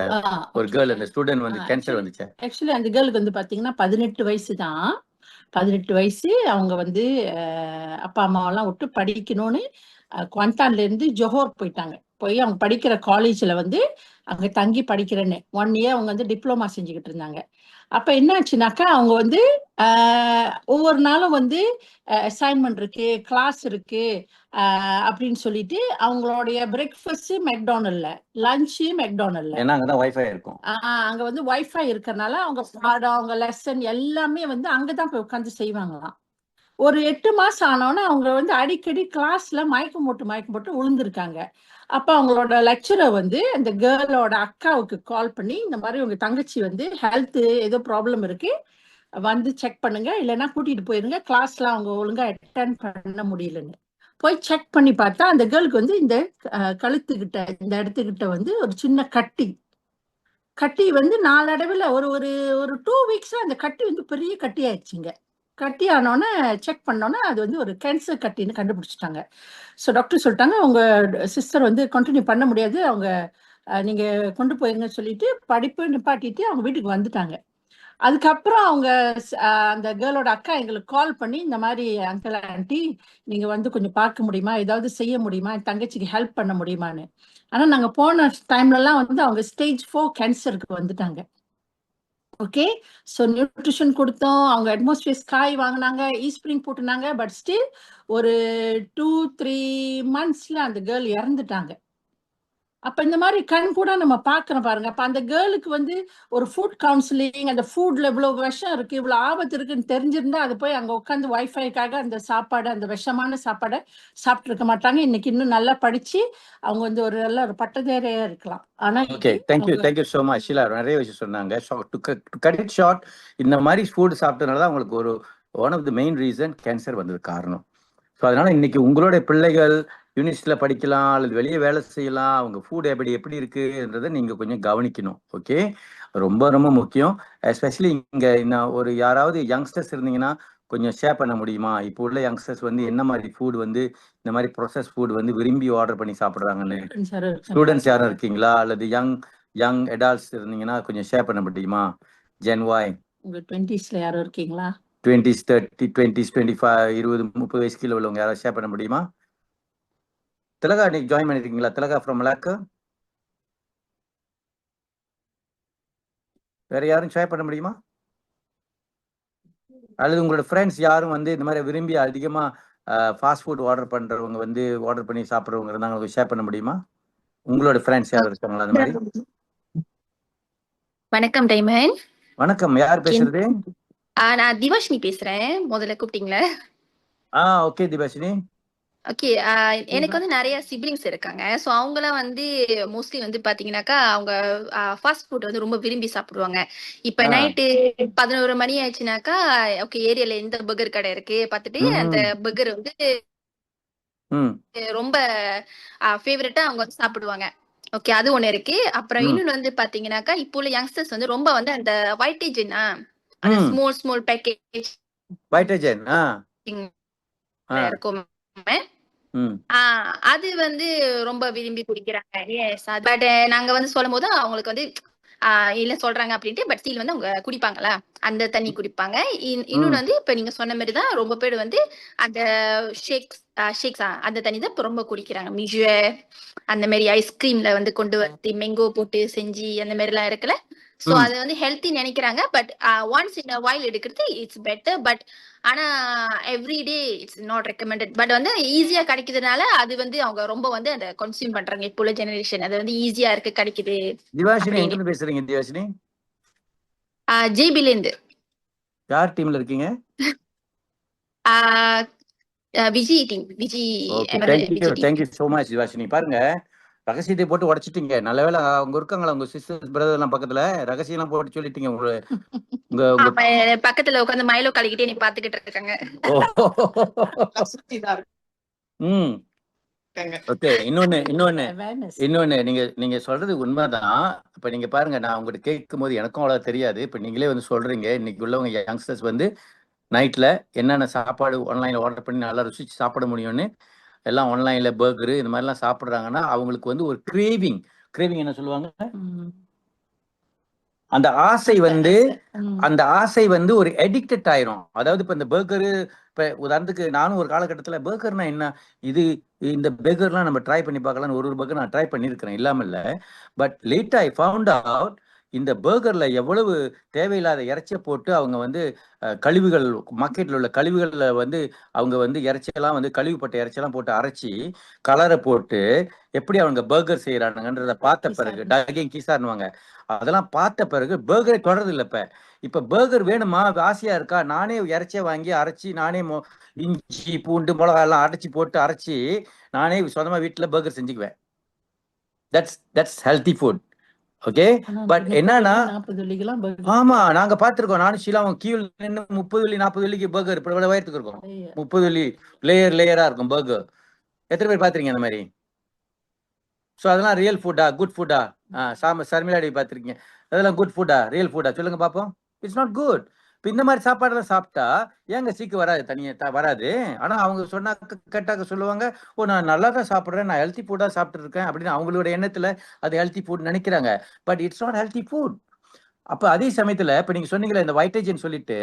ஒரு கேர்ள், அந்த ஸ்டூடெண்ட் வந்து கேன்சர் வந்துச்சு. ஆக்சுவலி அந்த கேர்ளுக்கு வந்து பாத்தீங்கன்னா 18 வயசு தான். 18 வயசு. அவங்க வந்து அப்பா அம்மாவெல்லாம் விட்டு படிக்கணும்னு குவாண்டான்ல இருந்து ஜோஹர் போயிட்டாங்க. போய் அவங்க படிக்கிற காலேஜ்ல வந்து அங்க தங்கி படிக்கிறேன்னு 1 year அவங்க வந்து டிப்ளமா செஞ்சுக்கிட்டு இருந்தாங்க. அப்ப என்ன ஆச்சுனாக்கா அவங்க வந்து ஒவ்வொரு நாளும் வந்து அசைன்மெண்ட் இருக்கு, கிளாஸ் இருக்கு அப்படின்னு சொல்லிட்டு அவங்களுடைய பிரேக்ஃபாஸ்ட் மெக்டானல்ல, லஞ்சு மெக்டானல்ல. ஏன்னா அங்கதான் வைஃபை இருக்கும். அங்க வந்து வைஃபை இருக்கறனால அவங்க பாடம், அவங்க லெசன் எல்லாமே வந்து அங்கதான் போய் உட்காந்து செய்வாங்களாம். ஒரு 8 மாசம் ஆனோன்னு அவங்க வந்து அடிக்கடி கிளாஸ்ல மயக்கம் போட்டு விழுந்திருக்காங்க. அப்ப அவங்களோட லெக்சரர் வந்து அந்த கேர்ளோட அக்காவுக்கு கால் பண்ணி, இந்த மாதிரி உங்க தங்கச்சி வந்து ஹெல்த் ஏதோ ப்ராப்ளம் இருக்கு, வந்து செக் பண்ணுங்க, இல்லைன்னா கூட்டிட்டு போயிருங்க, கிளாஸ்ல அவங்க ஒழுங்கா அட்டென்ட் பண்ண முடியலன்னு. போய் செக் பண்ணி பார்த்தா அந்த கேர்ளுக்கு வந்து இந்த கழுத்துக்கிட்ட இந்த இடத்துக்கிட்ட வந்து ஒரு சின்ன கட்டி வந்து நாளடைவில் ஒரு ஒரு ஒரு 2 வீக்ஸ் அந்த கட்டி வந்து பெரிய கட்டி ஆயிடுச்சுங்க. கட்டி ஆனோடனே செக் பண்ணோன்னே அது வந்து ஒரு கேன்சர் கட்டின்னு கண்டுபிடிச்சிட்டாங்க. ஸோ டாக்டர் சொல்லிட்டாங்க, உங்க சிஸ்டர் வந்து கண்டினியூ பண்ண முடியாது, அவங்க நீங்க கொண்டு போயிருங்கன்னு சொல்லிட்டு படிப்பு நிப்பாட்டிட்டு அவங்க வீட்டுக்கு வந்துட்டாங்க. அதுக்கப்புறம் அவங்க அந்த கேர்ளோட அக்கா எங்களுக்கு கால் பண்ணி, இந்த மாதிரி அங்கிள் ஆண்டி நீங்க வந்து கொஞ்சம் பார்க்க முடியுமா, ஏதாவது செய்ய முடியுமா, என் தங்கச்சிக்கு ஹெல்ப் பண்ண முடியுமான்னு. ஆனா நாங்க போன டைம்லலாம் வந்து அவங்க ஸ்டேஜ் 4 கேன்சருக்கு வந்துட்டாங்க. ஓகே, ஸோ நியூட்ரிஷன் கொடுத்தோம், அவங்க அட்மாஸ்பியர் ஸ்காய் வாங்கினாங்க, ஈஸ்பிரிங் போட்டுனாங்க. பட் ஸ்டில் ஒரு 2-3 monthsல அந்த கேர்ள் இறந்துட்டாங்க. அப்ப இந்த மாதிரி கண் கூட நம்ம பார்க்கறோம் பாருங்க. அப்ப அந்த கேர்ளுக்கு வந்து ஒரு ஃபுட் கவுன்சிலிங், அந்த ஃபுட்ல இவ்வளவு விஷம் இருக்கு, இவ்வளவு ஆபத்து இருக்குன்னு தெரிஞ்சிருந்தா அது போய் அங்க உட்காந்து வைஃபைக்காக அந்த சாப்பாடு, அந்த விஷமான சாப்பாடை சாப்பிட்டு இருக்க மாட்டாங்க. இன்னைக்கு இன்னும் நல்லா படிச்சு அவங்க வந்து ஒரு நல்ல ஒரு பட்டதாரியா இருக்கலாம். ஆனா okay, thank you so much Sheela. நிறைய விஷயம் சொன்னாங்க. டு கட் இட் ஷார்ட், இந்த மாதிரி ஃபுட் சாப்பிட்டதுனால தான் உங்களுக்கு ஒரு one of the main reason cancer வந்தது காரணம். ஸோ அதனால இன்னைக்கு உங்களுடைய பிள்ளைகள் யூனிவர்சிட்டியில் படிக்கலாம் அல்லது வெளியே வேலை செய்யலாம், அவங்க ஃபுட் எப்படி இருக்குன்றதை நீங்கள் கொஞ்சம் கவனிக்கணும். ஓகே, ரொம்ப ரொம்ப முக்கியம். எஸ்பெஷலி இங்கே ஒரு யாராவது யங்ஸ்டர்ஸ் இருந்தீங்கன்னா கொஞ்சம் ஷேர் பண்ண முடியுமா? இப்போ உள்ள யங்ஸ்டர்ஸ் வந்து என்ன மாதிரி ஃபுட் வந்து இந்த மாதிரி ப்ரொசஸ் ஃபுட் வந்து விரும்பி ஆர்டர் பண்ணி சாப்பிட்றாங்கன்னு. ஸ்டூடெண்ட்ஸ் யாரும் இருக்கீங்களா அல்லது யங் அடால்ட்ஸ் இருந்தீங்கன்னா கொஞ்சம் ஷேர் பண்ண முடியுமா? ஜென்வாய் உங்க 20sல யாரும் இருக்கீங்களா? 20s 30 20s 25 20-30 வயசு கீழே உள்ளவங்க யாராவது ஷேர் பண்ண முடியுமா? திலகா நீங்க ஜாயின் பண்ணிருக்கீங்களா? திலகா ஃப்ரம் மலாக்கா. வேற யாரும் ஷேர் பண்ண முடியுமா? அல்லது உங்களோட ஃப்ரெண்ட்ஸ் யாரும் வந்து இந்த மாதிரி விரும்பி அதிகமா ஃபாஸ்ட் ஃபுட் ஆர்டர் பண்றவங்க வந்து ஆர்டர் பண்ணி சாப்பிட்றவங்க இருந்தாங்க, ஷேர் பண்ண முடியுமா? உங்களோட ஃப்ரெண்ட்ஸ் யாரும் இருக்காங்களா அந்த மாதிரி? வணக்கம் டைமன். வணக்கம், யார் பேசுறது? நான் திவாஷினி பேசுறேன். முதல்ல கூப்பிட்டீங்களா? ஓகே திவாஷினி. ஓகே, எனக்கு வந்து நிறைய சிப்ளிங்ஸ் இருக்காங்க. ஸோ அவங்களாம் வந்து மோஸ்ட்லி வந்து பாத்தீங்கன்னாக்கா அவங்க ஃபாஸ்ட் ஃபுட் வந்து ரொம்ப விரும்பி சாப்பிடுவாங்க. இப்ப நைட்டு 11 மணி ஆயிடுச்சுனாக்கா, ஓகே ஏரியால எந்த பர்கர் கடை இருக்கு பார்த்துட்டு அந்த பர்கர் வந்து ரொம்ப ஃபேவரட்டா அவங்க வந்து சாப்பிடுவாங்க. ஓகே, அது ஒண்ணு இருக்கு. அப்புறம் இன்னொன்னு வந்து பாத்தீங்கன்னாக்கா, இப்போ உள்ள யங்ஸ்டர்ஸ் வந்து ரொம்ப வந்து அந்த வைட்டேஜன் அந்த ஸ்மால் பேக்கேஜ் வைட்டேஜன் இருக்கும், அது வந்து ரொம்ப விரும்பி குடிக்கிறாங்க. எஸ், பட் நாங்க வந்து சொல்லும் போது அவங்களுக்கு வந்து இல்ல சொல்றாங்க அப்படின்ட்டு, பட் ஸ்டில் வந்து அவங்க குடிப்பாங்களா, அந்த தண்ணி குடிப்பாங்க. இன்னொன்னு வந்து இப்ப நீங்க சொன்ன மாதிரிதான் ரொம்ப பேர் வந்து அந்த ஷேக்ஸ் அந்த தண்ணி தான் இப்ப ரொம்ப குடிக்கிறாங்க. மிஜுவ அந்த மாதிரி ஐஸ்கிரீம்ல வந்து கொண்டு வந்து மேங்கோ போட்டு செஞ்சு அந்த மாதிரி எல்லாம் இருக்குல்ல. சோ அது வந்து ஹெல்த்தி நினைக்கிறாங்க. But once in a while எடுக்கிறது இட்ஸ் பெட்டர். பட் ஆனா everyday it's not recommended. But வந்து ஈஸியா கிடைக்கிறதுனால அது வந்து அவங்க ரொம்ப வந்து அந்த கன்சியூம் பண்றாங்க. இப்போ உள்ள ஜெனரேஷன் அது வந்து ஈஸியா இருக்கு, கிடைக்குது. திவாஷினி எங்க இருந்து பேசுறீங்க? திவாஷினி ஜேபில இருந்து. யார் டீம்ல இருக்கீங்க? Vijay team. Vijay. Thank you so much Divashini. பாருங்க, ரகசியத்தை போட்டு உடைச்சிட்டீங்க. நல்ல வேலை அவங்க இருக்காங்களா உங்க சிஸ்டர்ஸ் பிரதர் எல்லாம் பக்கத்துல, ரகசியம் எல்லாம் போட்டு சொல்லிட்டீங்க. உங்க பக்கத்துல உட்காந்து மைலோ கலக்கிட்டே நீ பாத்துக்கிட்டு இருக்காங்க. ஓகே, இன்னொன்னு நீங்க சொல்றது உண்மைதான். இப்ப நீங்க பாருங்க, நான் உங்ககிட்ட கேட்கும் போது எனக்கும் அவ்வளவு தெரியாது. இப்ப நீங்களே வந்து சொல்றீங்க, இன்னைக்கு உள்ளவங்க யங்ஸ்டர்ஸ் வந்து நைட்ல என்னென்ன சாப்பாடு ஆன்லைன்ல ஆர்டர் பண்ணி நல்லா ருசிச்சு சாப்பிட முடியும்னு எல்லாம் ஆன்லைன்ல பர்கரு இந்த மாதிரிலாம் சாப்பிட்றாங்கன்னா அவங்களுக்கு வந்து ஒரு கிரேவிங் என்ன சொல்லுவாங்க, அந்த ஆசை வந்து ஒரு அடிக்டட் ஆயிரும். அதாவது இப்ப இந்த பர்கரு, இப்ப உதாரணத்துக்கு நானும் ஒரு காலகட்டத்துல பர்கர்னா என்ன, இந்த பர்கர்லாம் நம்ம ட்ரை பண்ணி பார்க்கலாம்னு ஒரு பர்கர் நான் ட்ரை பண்ணியிருக்கிறேன், இல்லாம இல்ல. But late I found out இந்த பர்கர்ல எவ்வளவு தேவையில்லாத இறைச்சியை போட்டு அவங்க வந்து கழிவுகள், மார்க்கெட்ல உள்ள கழிவுகள்ல வந்து அவங்க வந்து இறைச்சியெல்லாம் வந்து கழிவுப்பட்ட இறைச்சியெல்லாம் போட்டு அரைச்சி கலரை போட்டு எப்படி அவங்க பர்கர் செய்யறானுங்கன்றத பார்த்த பிறகு டகிங் கீசான்னுவாங்க. அதெல்லாம் பார்த்த பிறகு பர்கரை தொடர்றது இல்லை. இப்ப பர்கர் வேணுமா, ஆசையா இருக்கா, நானே இறைச்சியை வாங்கி அரைச்சி நானே இஞ்சி பூண்டு மிளகா எல்லாம் அரைச்சி போட்டு அரைச்சி நானே சொந்தமா வீட்டுல பர்கர் செஞ்சுக்குவேன். That's healthy food. Okay, but என்னன்னா ஆமா நாங்க பாத்துருக்கோம், நானும் ஷீலாவும் கீழ் 30 வெள்ளி 40 வெள்ளிக்கு பர்கர் இப்ப வயத்துக்கு இருக்கும். 30 வெள்ளி லேயரா இருக்கும் பர்கர். எத்தனை பேர் பார்த்துருக்கீங்க அந்த மாதிரி? ஸோ அதெல்லாம் ரியல் ஃபுட்டா, குட் ஃபுட்டா? சர்மிளாடி பார்த்துருக்கீங்க, அதெல்லாம் குட் ஃபுட்டா, ரியல் ஃபுட்டா? சொல்லுங்க பார்ப்போம். It's not good. இப்போ இந்த மாதிரி சாப்பாடுலாம் சாப்பிட்டா ஏங்க சீக்கு வராது, தனியாக வராது. ஆனால் அவங்க சொன்னாக்க கேட்டாக்க சொல்லுவாங்க, ஓ நான் நல்லா தான் சாப்பிட்றேன், நான் ஹெல்த்தி ஃபுட்டாக சாப்பிட்ருக்கேன் அப்படின்னு அவங்களோட எண்ணத்தில் அது ஹெல்த்தி ஃபுட் நினைக்கிறாங்க. But it's not healthy food. அப்போ அதே சமயத்தில் இப்போ நீங்கள் சொன்னீங்களே இந்த வைட்டஜன் சொல்லிட்டு,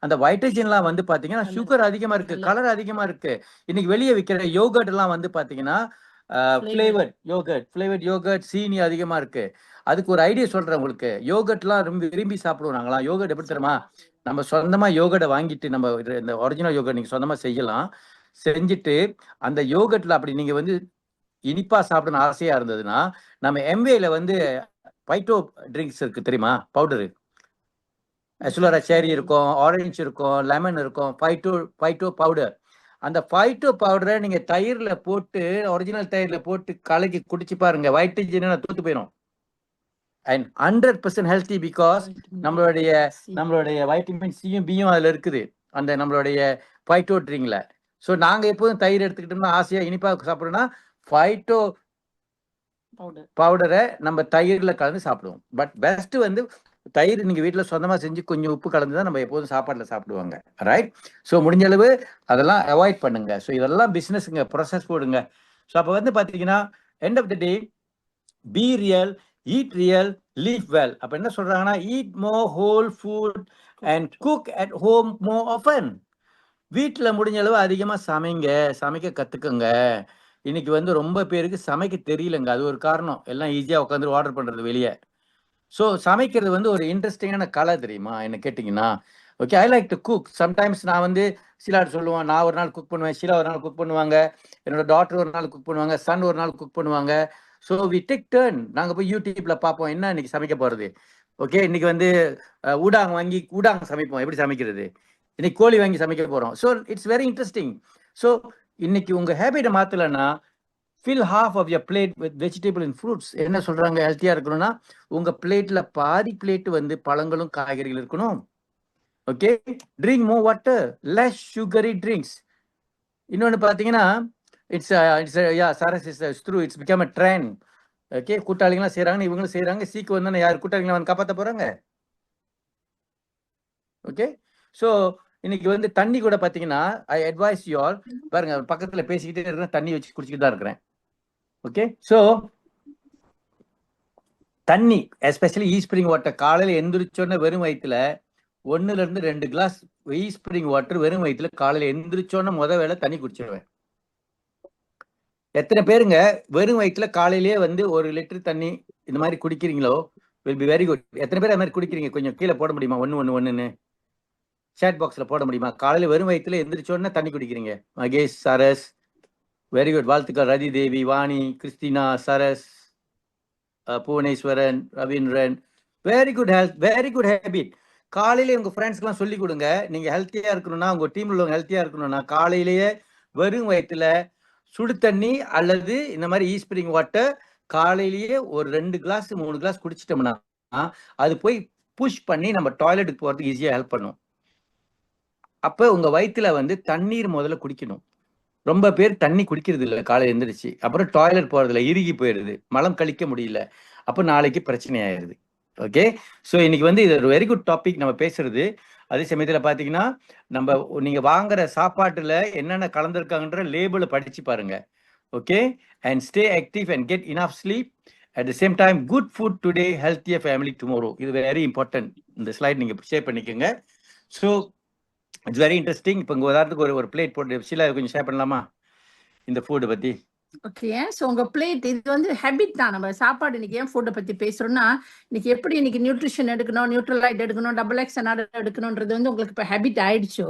அந்த வைட்டஜன்லாம் வந்து பார்த்தீங்கன்னா சுகர் அதிகமாக இருக்குது, கலர் அதிகமாக இருக்குது. இன்னைக்கு வெளியே விற்கிற யோகர்ட் எல்லாம் வந்து பார்த்தீங்கன்னா ஃப்ளேவர்ட் யோகர்ட், சீனி அதிகமாக இருக்கு. அதுக்கு ஒரு ஐடியா சொல்றேன் உங்களுக்கு. யோகர்ட்லாம் ரொம்ப விரும்பி சாப்பிடுவோம் நாங்களாம். யோகர்ட் எப்படி தெரியுமா? நம்ம சொந்தமா யோகர்ட்டை வாங்கிட்டு நம்ம இந்த ஒரிஜினல் யோகர்ட் நீங்க சொந்தமா செய்யலாம். செஞ்சுட்டு அந்த யோகர்ட்ல அப்படி நீங்க வந்து இனிப்பா சாப்பிடணும்னு ஆசையா இருந்ததுன்னா, நம்ம எம்வேல வந்து பைட்டோ ட்ரிங்க்ஸ் இருக்கு தெரியுமா? பவுடரு. ஆக்சுவலா செரி இருக்கும், ஆரஞ்சு இருக்கும், லெமன் இருக்கும், பைட்டோ பவுடர். அந்த பைட்டோ பவுடரை நீங்க தயிர்ல போட்டு, ஒரிஜினல் தயிர்ல போட்டு கலக்கி குடிச்சு பாருங்க. வைட்டஜன் தூத்து போயிடும். And 100% healthy. பிகாஸ் நம்மளுடைய வைட்டமின் சியும் பியும் அதுல இருக்குது, அந்த நம்மளுடைய பைட்டோ ட்ரிங்க்ல. ஸோ நாங்க எப்போதும் தயிர் எடுத்துக்கிட்டோம்னா ஆசையா இனிப்பா சாப்பிடணும்னா பைட்டோ பவுடரை நம்ம தயிர்ல கலந்து சாப்பிடுவோம். பட் பெஸ்ட் வந்து தயிர் நீங்க வீட்டுல சொந்தமா செஞ்சு கொஞ்சம் உப்பு கலந்து தான் நம்ம எப்போதும் சாப்பாடுல சாப்பிடுவாங்க. ரைட்? ஸோ முடிஞ்ச அளவு அதெல்லாம் அவாய்ட் பண்ணுங்க. ஸோ இதெல்லாம் பிசினஸ்ங்க, ப்ரொசஸ் போடுங்க. ஸோ அப்போ வந்து பாத்தீங்கன்னா end of the day be real, eat real, live well. அப்ப என்ன சொல்றாங்கன்னா, eat more whole food and cook at home more often. வீட்டுல முடிஞ்ச அளவு அதிகமா சமைக்க கத்துக்கங்க. இன்னைக்கு வந்து ரொம்ப பேருக்கு சமைக்க தெரியலங்க. அது ஒரு காரணம். எல்லாம் ஈஸியா உட்காந்து ஆர்டர் பண்றது வெளியே. ஸோ சமைக்கிறது வந்து ஒரு இன்ட்ரெஸ்டிங்கான கலை தெரியுமா என்ன கேட்டிங்கன்னா? Okay, I like to cook. Sometimes நான் வந்து ஷீலாட் சொல்லுவேன், நான் ஒரு நாள் குக் பண்ணுவேன், ஷீலா ஒரு நாள் குக் பண்ணுவாங்க, என்னோட டாட்டர் ஒரு நாள் குக் பண்ணுவாங்க, சன் ஒரு நாள் குக் பண்ணுவாங்க. So we take turn. நாங்கள் போய் யூடியூப்ல பார்ப்போம் என்ன இன்னைக்கு சமைக்க போறது. ஓகே, இன்னைக்கு வந்து ஊடாங்க சமைப்போம். எப்படி சமைக்கிறது? இன்னைக்கு கோழி வாங்கி சமைக்க போறோம். So it's very interesting. So இன்னைக்கு உங்க ஹேபிட்டை மாத்தலைன்னா fill half of your plate with vegetable and fruits. என்ன சொல்றாங்க? ஹெல்த்தியா இருக்கணும்னா உங்க பிளேட்ல பாதி பிளேட் வந்து பழங்களும் காய்கறிகள் இருக்கணும். Okay, drink more water, less sugary drinks. இன்னொன்னு பாத்தீங்கன்னா it's true, it's become a trend. Okay, கூட்டாளிகளாம் செய்யறாங்க, இவங்களும் செய்யறாங்க. சீக்கு வந்து யார் கூட்டாளிகளை வந்து காப்பாற்ற போறாங்க? ஓகே, ஸோ இன்னைக்கு வந்து தண்ணி கூட பாத்தீங்கன்னா ஐ அட்வைஸ் யூ ஆல், பாருங்க பக்கத்துல பேசிக்கிட்டே இருக்கிறேன், தண்ணி வச்சு குடிச்சுக்கிட்டு தான் இருக்கிறேன். ஓகே, ஸோ தண்ணி எஸ்பெஷலி ஈஸ்பிரிங் வாட்டர் காலையில் எந்திரிச்சோன்னே வெறும் வயிற்றுல 1-2 கிளாஸ் ஈஸ்பிரிங் வாட்டர் வெறும் வயிற்றுல காலையில் எந்திரிச்சோன்னே வேளை தண்ணி குடிச்சிடுவேன். எத்தனை பேருங்க வெறும் வயிற்றுல காலையிலேயே வந்து 1 லிட்டர் தண்ணி இந்த மாதிரி குடிக்கிறீங்களோ? Will be very good. எத்தனை பேர் அது மாதிரி குடிக்கிறீங்க? கொஞ்சம் கீழே போட முடியுமா? 111ன்னு சேட் பாக்ஸில் போட முடியுமா? காலையில் வெறும் வயிற்றுல எந்திரிச்சோன்னே தண்ணி குடிக்கிறீங்க. மகேஷ், சரஸ், வெரி குட், வாழ்த்துக்கள். Rathi Devi, Vani, Christina, Saras, Bhuvaneswaran, Ravindran, very good health, very good habit. காலையில உங்க ஃப்ரெண்ட்ஸ்க்குலாம் சொல்லி கொடுங்க. நீங்க ஹெல்த்தியா இருக்கணும்னா, உங்க டீம்ல உள்ளவங்க ஹெல்த்தியா இருக்கணும்னா காலையிலேயே வெறும் வயிற்றுல சுடு தண்ணி அல்லது இந்த மாதிரி ஈஸ்பிரிங் வாட்டர் காலையிலேயே ஒரு 2 கிளாஸ் 3 கிளாஸ் குடிச்சிட்டோம்னா அது போய் புஷ் பண்ணி நம்ம டாய்லெட்டுக்கு போறதுக்கு ஈஸியா ஹெல்ப் பண்ணும். அப்ப உங்க வயிற்றுல வந்து தண்ணீர் முதல்ல குடிக்கணும். ரொம்ப பேர் தண்ணி குடிக்கிறது இல்லை காலையில் எழுந்திரிச்சு, அப்புறம் டாய்லெட் போறதுல இறுகி போயிடுது, மலம் கழிக்க முடியல, அப்போ நாளைக்கு பிரச்சனை ஆயிடுது. ஓகே, ஸோ இன்னைக்கு வந்து இது ஒரு வெரி குட் டாபிக் நம்ம பேசுறது. அதே சமயத்தில் பார்த்தீங்கன்னா நீங்க வாங்குற சாப்பாட்டுல என்னென்ன கலந்துருக்காங்கன்ற லேபிளை படிச்சு பாருங்க. Okay, and stay active and get enough sleep. At the same time good food today, healthier family tomorrow. இது வெரி இம்பார்ட்டன்ட். இந்த ஸ்லைட் நீங்க ஷேர் பண்ணிக்கோங்க. So it's very interesting. இப்போ உங்க உதாரணத்துக்கு ஒரு பிளேட் போட்டு ஷீலா கொஞ்சம் ஷேர் பண்ணலாமா இந்த ஃபுட்டை பத்தி? ஓகே, ஸோ உங்க பிளேட் இது வந்து ஹேபிட் தான். நம்ம சாப்பாடு இன்னைக்கு ஏன் ஃபுட்டை பத்தி பேசுறோம்னா, இன்னைக்கு நியூட்ரிஷன் எடுக்கணும், நியூட்ரலைட் எடுக்கணும், XXX எடுக்கணும்ன்றது வந்து உங்களுக்கு இப்போ ஹேபிட் ஆயிடுச்சோ.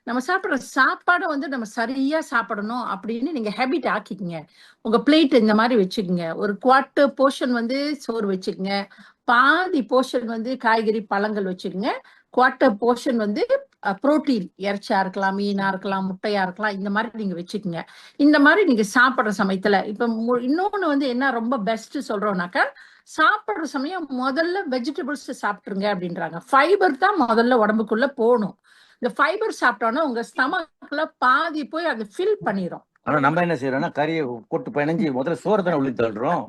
நம்ம சாப்பிட்ற சாப்பாடை வந்து நம்ம சரியா சாப்பிடணும் அப்படின்னு நீங்க ஹேபிட் ஆக்கிக்கங்க. உங்க பிளேட் இந்த மாதிரி வச்சுக்கோங்க. ஒரு 1/4 போர்ஷன் வந்து சோறு வச்சுக்கோங்க, பாதி போர்ஷன் வந்து காய்கறி பழங்கள் வச்சுக்கோங்க, 1/4 போர்ஷன் வந்து புரோட்டீன், இறைச்சியா இருக்கலாம், மீனா இருக்கலாம், முட்டையா இருக்கலாம், இந்த மாதிரி நீங்க வச்சுக்கோங்க. இந்த மாதிரி நீங்க சாப்பிட்ற சமயத்துல இப்ப இன்னொன்னு வந்து என்ன ரொம்ப பெஸ்ட் சொல்றோம்னாக்கா, சாப்பிட்ற சமயம் முதல்ல வெஜிடபிள்ஸ் சாப்பிட்டுருங்க அப்படின்றாங்க. ஃபைபர் தான் முதல்ல உடம்புக்குள்ள போகணும். இந்த ஃபைபர் சாப்பிட்டோன்னா உங்க ஸ்டமக்ல பாதி போய் அதை ஃபில் பண்ணிடும். ஆனா நம்ம என்ன செய்யறோம்னா கறியை போட்டு பிணைஞ்சு முதல்ல சோறு தானே உள்ளி தள்ளுறோம்.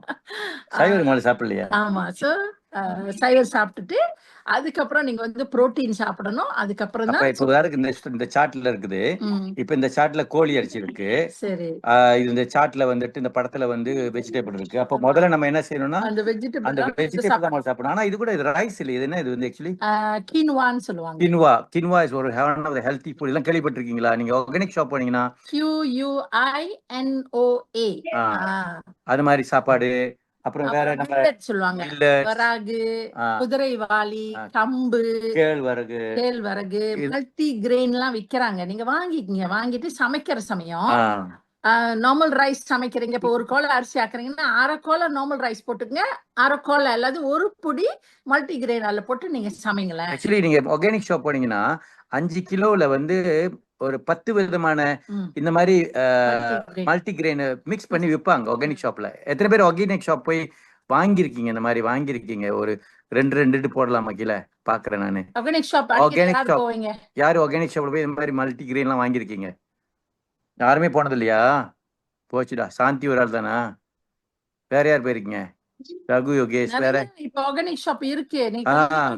சைவம் மேல சாப்பிடலையா? ஆமா. சோ சைவம் சாப்பிட்டுட்டு அதுக்கப்புறம் நீங்க வந்து புரோட்டீன் சாப்பிடணும். அதுக்கப்புறம் அப்ப தான் இப்ப வேற இந்த சார்ட்ல இருக்குது. இப்ப இந்த சார்ட்ல கோழி அரிசி இருக்கு. சரி. இது இந்த சார்ட்ல வந்துட்டு இந்த படத்துல வந்து வெஜிடபிள் இருக்கு. அப்ப முதல்ல நம்ம என்ன செய்யணும்னா அந்த அந்த வெஜிடபிள் வெஜிடபிள் தான் நம்ம சாப்பிடணும். ஆனா இது கூட இது ரைஸ் இல்லை. இது என்ன இது வந்து ஆக்சுவலி கீனுவான்னு சொல்லுவாங்க. கின்வா இஸ் ஒரு ஹெல்த்தி ஃபுட். எல்லாம் கேள்விப்பட்டிருக்கீங்களா? நீங்க ஆர்கானிக் ஷாப் போனீங்கன்னா QUINOA. அது மாதிரி சாப்பாடு. அப்புறம் வேற நம்ம மில்லட் சொல்லுவாங்க. மில்லட்ஸ், வரகு, குதிரைவாலி, கம்பு, கேழ்வரகு, மல்டி கிரெயின் எல்லாம் விக்கிறாங்க. நீங்க வாங்கிக்கீங்க. வாங்கிட்டு சமைக்கிற சமயம் நார்மல் ரைஸ் சமைக்கிறீங்க. இப்போ ஒரு கோலை அரிசி ஆக்குறீங்கன்னா 1/2 கோலை நார்மல் ரைஸ் போட்டுக்கங்க. 1/2 கோலை அல்லது ஒரு புடி மல்டி கிரெயின் அதுல போட்டு நீங்க சமைங்களேன். ஆக்சுவலி நீங்க ஆர்கானிக் ஷாப் போனீங்கன்னா 5 கிலோல வந்து ஒரு 10 விதமான இந்த மாதிரி மல்டி கிரெயின் மிக்ஸ் பண்ணி விற்பாங்க ஆர்கானிக் ஷாப்ல. எத்தனை பேர் ஆர்கானிக் ஷாப் போய் வாங்கியிருக்கீங்க? இந்த மாதிரி வாங்கியிருக்கீங்க? ஒரு 2 போடலாமா கீழே? பாக்குறேன் நானு. ஆர்கானிக் ஷாப் யாரு ஆர்கானிக் ஷாப்ல போய் இந்த மாதிரி மல்டி கிரெயின் எல்லாம் வாங்கியிருக்கீங்க? யாருமே போனது இல்லையா? போச்சுடா. சாந்தி ஒரு ஆள் தானா? வேற யார் போயிருக்கீங்க? ரகு, யோகேஷ், வேற இப்ப ஆர்கானிக் ஷாப் இருக்கு. நீங்க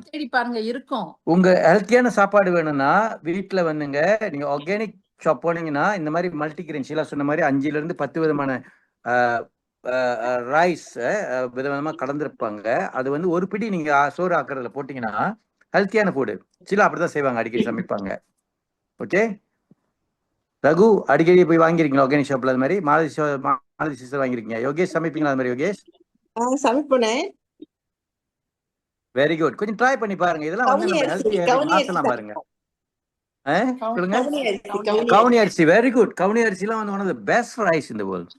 தேடி பாருங்க, இருக்கும். உங்க ஹெல்த்தியான சாப்பாடு வேணும்னா வீட்டுல வந்துங்க. நீங்க ஆர்கானிக் ஷாப் போனீங்கன்னா இந்த மாதிரி மல்டி கிரெயின் ஷீலா சொன்ன மாதிரி 5ல இருந்து 10 விதமான ரைஸ் விதவிதமா கலந்துருப்பாங்க. அது வந்து ஒரு பிடி நீங்க சோறு ஆக்குறதுல போட்டீங்கன்னா ஹெல்த்தியான ஃபுட். ஷீலா அப்படிதான் செய்வாங்க, அடிக்கடி சமைப்பாங்க. ஓகே ரகு, அடிக்கடி போய் வாங்கிருக்கீங்களா ஆர்கானிக் ஷாப்ல? அது மாதிரி மாலதி சிஸ்டர் வாங்கிருக்கீங்க. யோகேஷ் சமைப்பீங்களா அது மாதிரி? யோகேஷ் சமைப்பேன். Very good. கொஞ்சம் ட்ரை பண்ணி பாருங்க. இதெல்லாம் வந்து நம்ம ஹெல்த்தி மாத்தலாம் பாருங்க. சொல்லுங்க. கவுனி அரிசி. Very good. கவுனி அரிசிலாம் வந்து one of the best rice in the world.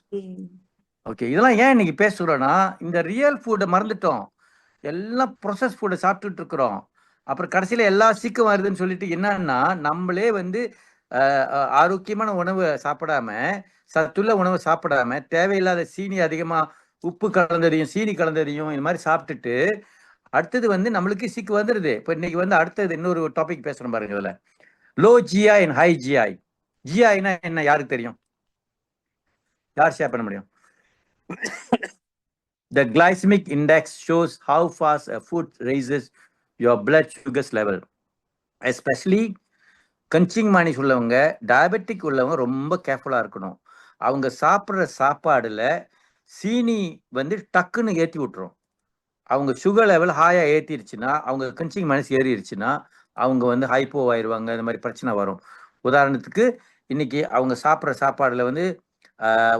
Okay, இதெல்லாம் ஏன் இன்னைக்கு பேசுறோம்னா இந்த ரியல் ஃபுட்டை மறந்துட்டோம். எல்லாம் ப்ரொசஸ் ஃபுட்டை சாப்பிட்டுட்டு இருக்கிறோம். அப்புறம் கடைசியில எல்லா சீக்கம் வருதுன்னு சொல்லிட்டு என்னன்னா நம்மளே வந்து ஆரோக்கியமான உணவு சாப்பிடாம, சத்துள்ள உணவு சாப்பிடாம, தேவையில்லாத சீனி அதிகமா உப்பு கலந்ததையும் சீனி கலந்ததையும் இந்த மாதிரி சாப்பிட்டுட்டு அடுத்தது வந்து நம்மளுக்கு சிக்கு வந்துடுது. இப்போ இன்னைக்கு வந்து அடுத்தது இன்னொரு டாபிக் பேசணும் பாருங்க. இதுல low GI and high GI. ஜிஐனா என்ன யாருக்கு தெரியும்? யார் ஷேர் பண்ண முடியும்? The glycemic index shows how fast a food raises your blood sugars level. Especially கன்சிங் மானிஸ் உள்ளவங்க, டயபெட்டிக் உள்ளவங்க ரொம்ப கேர்ஃபுல்லா இருக்கணும். அவங்க சாப்பிட்ற சாப்பாடுல சீனி வந்து டக்குன்னு ஏற்றி விட்டுரும். அவங்க சுகர் லெவல் ஹாயா ஏற்றிருச்சுன்னா, அவங்க கன்சிங் மானிஸ் ஏறிடுச்சுன்னா அவங்க வந்து ஹைப்போ ஆயிடுவாங்க. இந்த மாதிரி பிரச்சனை வரும். உதாரணத்துக்கு இன்னைக்கு அவங்க சாப்பிட்ற சாப்பாடுல வந்து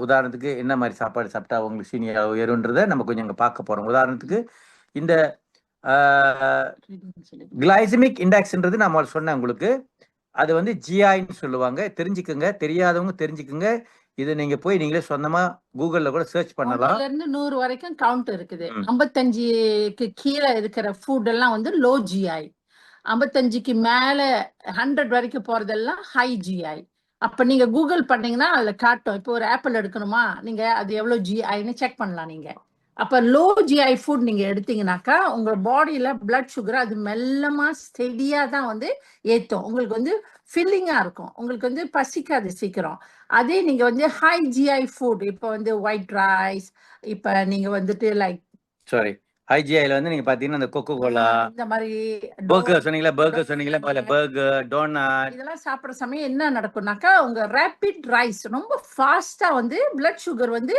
உதாரணத்துக்கு என்ன மாதிரி சாப்பாடு சாப்பிட்டா அவங்களுக்கு சீனி ஏறுன்றதை நம்ம கொஞ்சம் அங்கே பார்க்க போறோம். உதாரணத்துக்கு இந்த கிளைசமிக் இண்டெக்ஸ்ன்றது நான் சொன்னேன் உங்களுக்கு. அது வந்து ஜிஐன்னு சொல்லுவாங்க. தெரிஞ்சுக்குங்க, தெரியாதவங்க தெரிஞ்சுக்குங்க. இது நீங்க போய் நீங்களே சொந்தமா கூகுள்ல கூட சர்ச் பண்ணலாம். 1 இருந்து 100 வரைக்கும் கவுண்ட் இருக்குது. 55க்கு கீழே இருக்கிற ஃபுட் எல்லாம் வந்து லோ ஜிஐ. 55க்கு மேல 100 வரைக்கும் போறதெல்லாம் ஹை ஜிஐ. அப்ப நீங்க கூகுள் பண்ணீங்கன்னா அதுல காட்டும். இப்போ ஒரு ஆப்பிள் எடுக்கணுமா, நீங்க அது எவ்வளவு ஜிஐன்னு செக் பண்ணலாம் நீங்க. அப்ப லோ ஜிஐ ஃபுட் நீங்க எடுத்தீங்கன்னாக்கா உங்க பாடியில பிளட் சுகர் அது மெல்லமா ஸ்டெடியா தான் வந்து ஏத்தும். உங்களுக்கு வந்து ஃபில்லிங்கா இருக்கும். உங்களுக்கு வந்து பசிக்காது சீக்கிரம். அதே நீங்க வந்து ஹை ஜிஐ ஃபுட், இப்ப வந்து ஒயிட் ரைஸ், இப்ப நீங்க வந்துட்டு லைக் ஹைஜிஐல வந்து நீங்க பாத்தீங்கன்னா இந்த கொக்கோ கோலா, இந்த மாதிரி பர்கர் சொன்னீங்களா, பர்கர், டோனட், இதெல்லாம் சாப்பிட்ற சமயம் என்ன நடக்கும்னாக்கா உங்க ரேபிட் ரைஸ் ரொம்ப ஃபாஸ்டா வந்து பிளட் சுகர் வந்து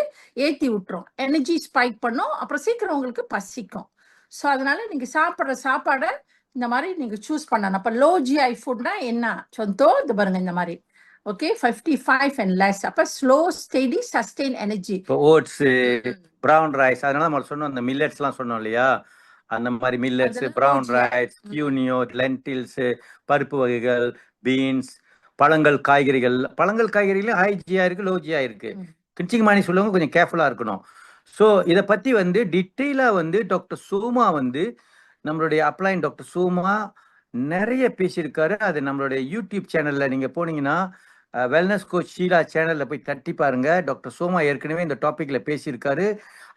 ஏத்தி விட்டுரும். எனர்ஜி ஸ்பைக் பண்ணும். அப்புறம் சீக்கிரம் உங்களுக்கு பசிக்கும். ஸோ அதனால நீங்க சாப்பிட்ற சாப்பாடை இந்த மாதிரி நீங்க சூஸ் பண்ணணும். அப்ப லோ ஜிஐ ஃபுட்னா என்ன சொந்தோ இது பாருங்க இந்த மாதிரி. Okay, 55 and less. அப்ப ஸ்லோ ஸ்டெடி சஸ்டெயின் எனர்ஜி. இப்போ ஓட்ஸ், ப்ரௌன் ரைஸ், அதனால நம்ம சொன்னோம் அந்த மில்லட்ஸ் எல்லாம் சொன்னோம் இல்லையா, அந்த மாதிரி மில்லட்ஸ், ப்ரௌன் ரைஸ், கியூனியோ, லென்டில்ஸ், பருப்பு வகைகள், பீன்ஸ், பழங்கள், காய்கறிகள். பழங்கள் காய்கறிகளும் ஹை ஜிஐ இருக்கு, லோ ஜிஐ இருக்கு. கிஞ்சிங் மானி சொல்லுவாங்க, கொஞ்சம் கேர்ஃபுல்லா இருக்கணும். ஸோ இதை பத்தி வந்து டீட்டெயிலா வந்து டாக்டர் சோமா வந்து நம்மளுடைய அப்ளைன் டாக்டர் சோமா நிறைய பேசியிருக்காரு. அது நம்மளுடைய யூடியூப் சேனல்ல நீங்க போனீங்கன்னா வெல்னஸ் கோச் ஷீலா சேனல்ல போய் தட்டி பாருங்க. டாக்டர் சோமா ஏற்கனவே இந்த டாபிக்ல பேசியிருக்காரு.